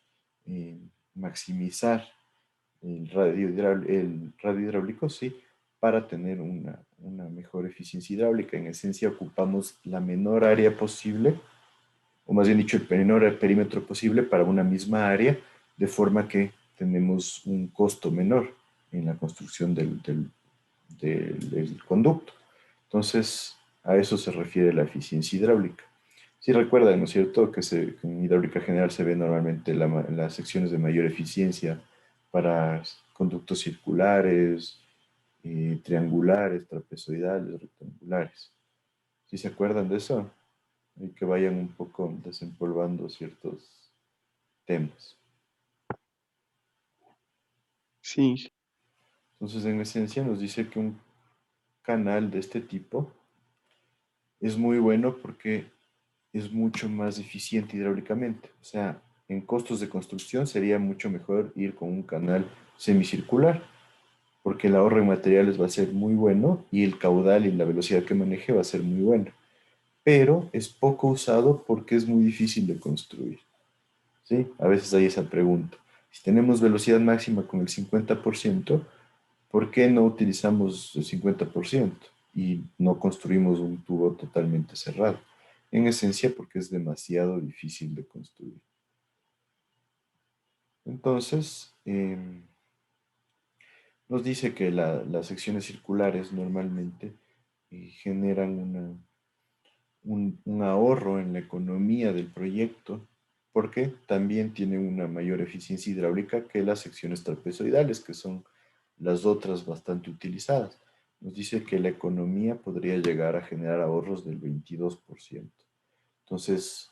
maximizar el radio hidráulico, sí, para tener una mejor eficiencia hidráulica. En esencia, ocupamos la menor área posible, o más bien dicho, el menor perímetro posible para una misma área, de forma que tenemos un costo menor en la construcción del conducto. Entonces, a eso se refiere la eficiencia hidráulica. Si recuerdan, ¿no es cierto?, que en hidráulica general se ve normalmente las secciones de mayor eficiencia para conductos circulares, triangulares, trapezoidales, rectangulares. ¿Sí se acuerdan de eso? Y que vayan un poco desempolvando ciertos temas. sí, Entonces, en esencia, nos dice que un canal de este tipo es muy bueno porque es mucho más eficiente hidráulicamente. O sea, en costos de construcción sería mucho mejor ir con un canal semicircular, porque el ahorro en materiales va a ser muy bueno y el caudal y la velocidad que maneje va a ser muy buena. Pero es poco usado porque es muy difícil de construir. ¿Sí? A veces hay esa pregunta. Si tenemos velocidad máxima con el 50%, ¿por qué no utilizamos el 50% y no construimos un tubo totalmente cerrado? En esencia, porque es demasiado difícil de construir. Entonces, nos dice que las secciones circulares normalmente generan un ahorro en la economía del proyecto, porque también tienen una mayor eficiencia hidráulica que las secciones trapezoidales, que son las otras bastante utilizadas. Nos dice que la economía podría llegar a generar ahorros del 22%. Entonces,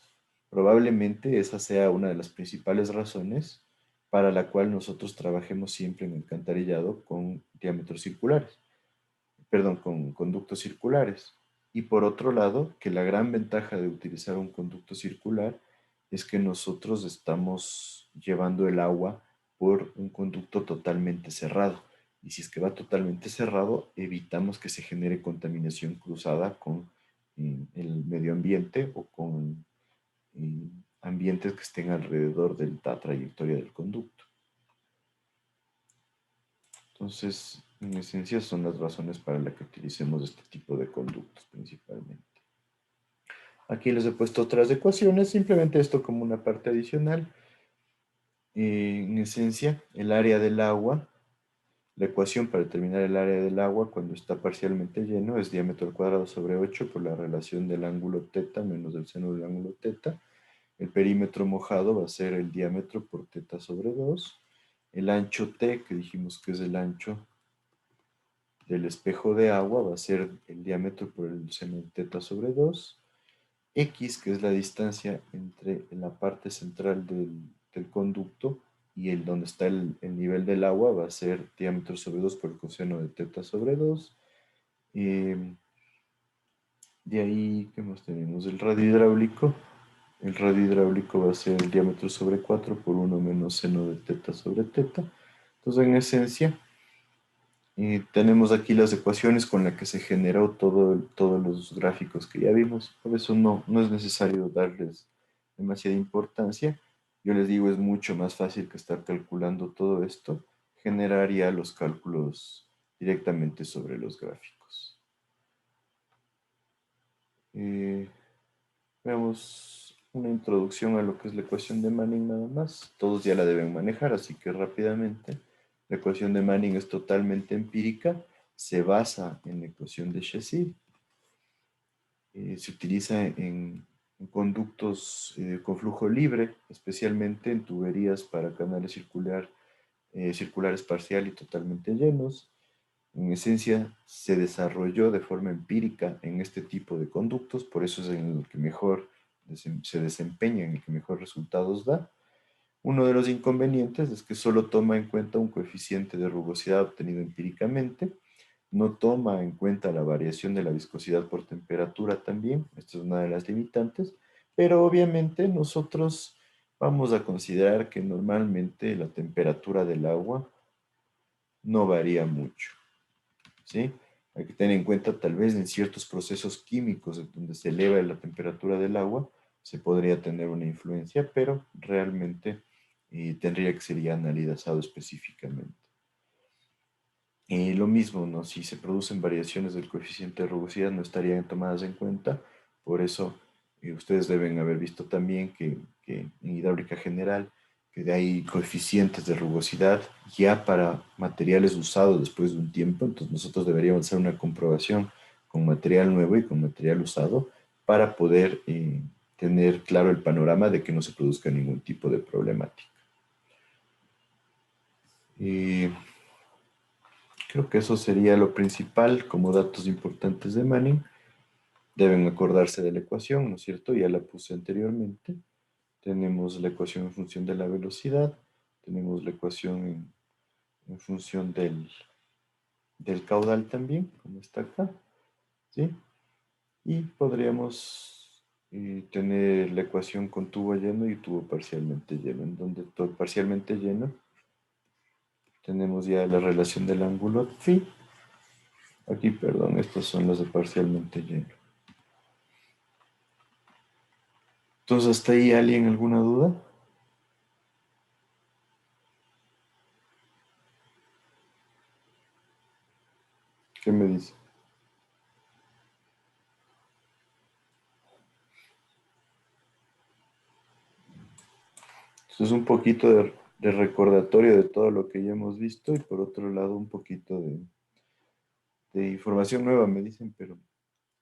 probablemente esa sea una de las principales razones para la cual nosotros trabajemos siempre en alcantarillado con diámetros circulares, perdón, con conductos circulares. Y por otro lado, que la gran ventaja de utilizar un conducto circular es que nosotros estamos llevando el agua por un conducto totalmente cerrado. Y si es que va totalmente cerrado, evitamos que se genere contaminación cruzada con el medio ambiente o con ambientes que estén alrededor de la trayectoria del conducto. Entonces, En esencia son las razones para las que utilicemos este tipo de conductos principalmente. Aquí les he puesto otras ecuaciones, simplemente esto como una parte adicional. En esencia, el área del agua, la ecuación para determinar el área del agua cuando está parcialmente lleno es diámetro al cuadrado sobre 8 por la relación del ángulo teta menos el seno del ángulo teta. El perímetro mojado va a ser el diámetro por teta sobre 2. El ancho T, que dijimos que es el ancho del espejo de agua, va a ser el diámetro por el seno de teta sobre 2. X, que es la distancia entre la parte central del conducto y el donde está el nivel del agua, va a ser diámetro sobre 2 por el coseno de teta sobre 2. De ahí, ¿qué más tenemos? El radio hidráulico. El radio hidráulico va a ser el diámetro sobre 4 por 1 menos seno de teta sobre teta. Entonces, en esencia, tenemos aquí las ecuaciones con las que se generó todos los gráficos que ya vimos. Por eso no es necesario darles demasiada importancia. Yo les digo, es mucho más fácil que estar calculando todo esto, generar ya los cálculos directamente sobre los gráficos. Veamos una introducción a lo que es la ecuación de Manning nada más. Todos ya la deben manejar, así que rápidamente. La ecuación de Manning es totalmente empírica, se basa en la ecuación de Chaussy. Se utiliza en conductos con flujo libre, especialmente en tuberías para canales circulares parcial y totalmente llenos. En esencia, se desarrolló de forma empírica en este tipo de conductos, por eso es en el que mejor se desempeña, en el que mejor resultados da. Uno de los inconvenientes es que solo toma en cuenta un coeficiente de rugosidad obtenido empíricamente, no toma en cuenta la variación de la viscosidad por temperatura también, esta es una de las limitantes, pero obviamente nosotros vamos a considerar que normalmente la temperatura del agua no varía mucho, ¿sí? Hay que tener en cuenta tal vez en ciertos procesos químicos en donde se eleva la temperatura del agua, se podría tener una influencia, pero realmente tendría que ser ya analizado específicamente. Lo mismo, ¿no? Si se producen variaciones del coeficiente de rugosidad no estarían tomadas en cuenta, por eso ustedes deben haber visto también que en hidráulica general que hay coeficientes de rugosidad ya para materiales usados después de un tiempo, entonces nosotros deberíamos hacer una comprobación con material nuevo y con material usado para poder tener claro el panorama de que no se produzca ningún tipo de problemática. Creo que eso sería lo principal como datos importantes de Manning. Deben acordarse de la ecuación, ¿no es cierto? Ya la puse anteriormente. Tenemos la ecuación en función de la velocidad, tenemos la ecuación en función del caudal también, como está acá, ¿sí? Y podríamos tener la ecuación con tubo lleno y tubo parcialmente lleno, en donde todo parcialmente lleno tenemos ya la relación del ángulo phi. Aquí, perdón, estas son las de parcialmente lleno. Entonces, ¿hasta ahí alguien alguna duda? ¿Qué me dice? Entonces, un poquito de recordatorio de todo lo que ya hemos visto y por otro lado un poquito de información nueva, me dicen, pero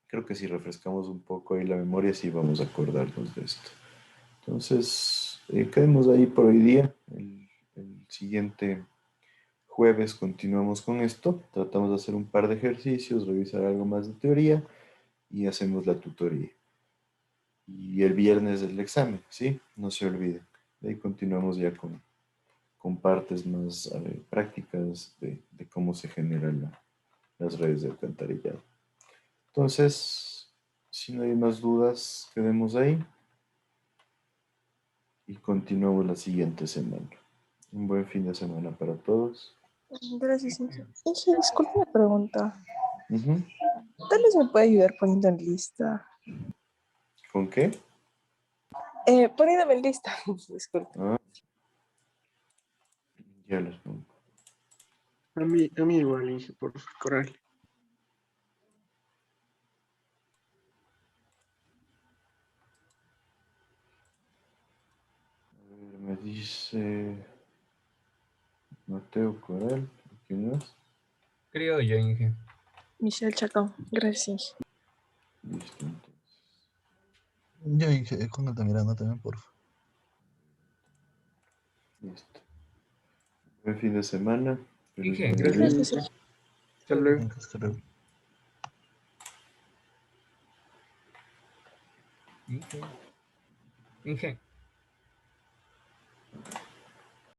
creo que si refrescamos un poco ahí la memoria, sí vamos a acordarnos de esto. Entonces, quedemos ahí por hoy día. El siguiente jueves continuamos con esto. Tratamos de hacer un par de ejercicios, revisar algo más de teoría y hacemos la tutoría. Y el viernes el examen, ¿sí? No se olviden. De ahí continuamos ya con partes más prácticas de cómo se generan las redes de alcantarillado. Entonces, si no hay más dudas, quedemos ahí y continuamos la siguiente semana. Un buen fin de semana para todos. Gracias, Inge. Inge, disculpa la pregunta. Ujú. Tal vez me puede ayudar poniendo en lista. ¿Con qué? Poniéndome en lista. Disculpa. Ah, ya les pongo. A mí igual, Inge, por Coral. A ver, me dice Mateo Coral. ¿Quién más? Creo yo, Inge. Michelle Chacón, gracias. Listo, entonces. Yo dije con Altamirano también, por favor. Listo. Buen fin de semana. Feliz Inge, Navidad. Gracias, Inge. Hasta luego. Hasta luego. Inge. Inge.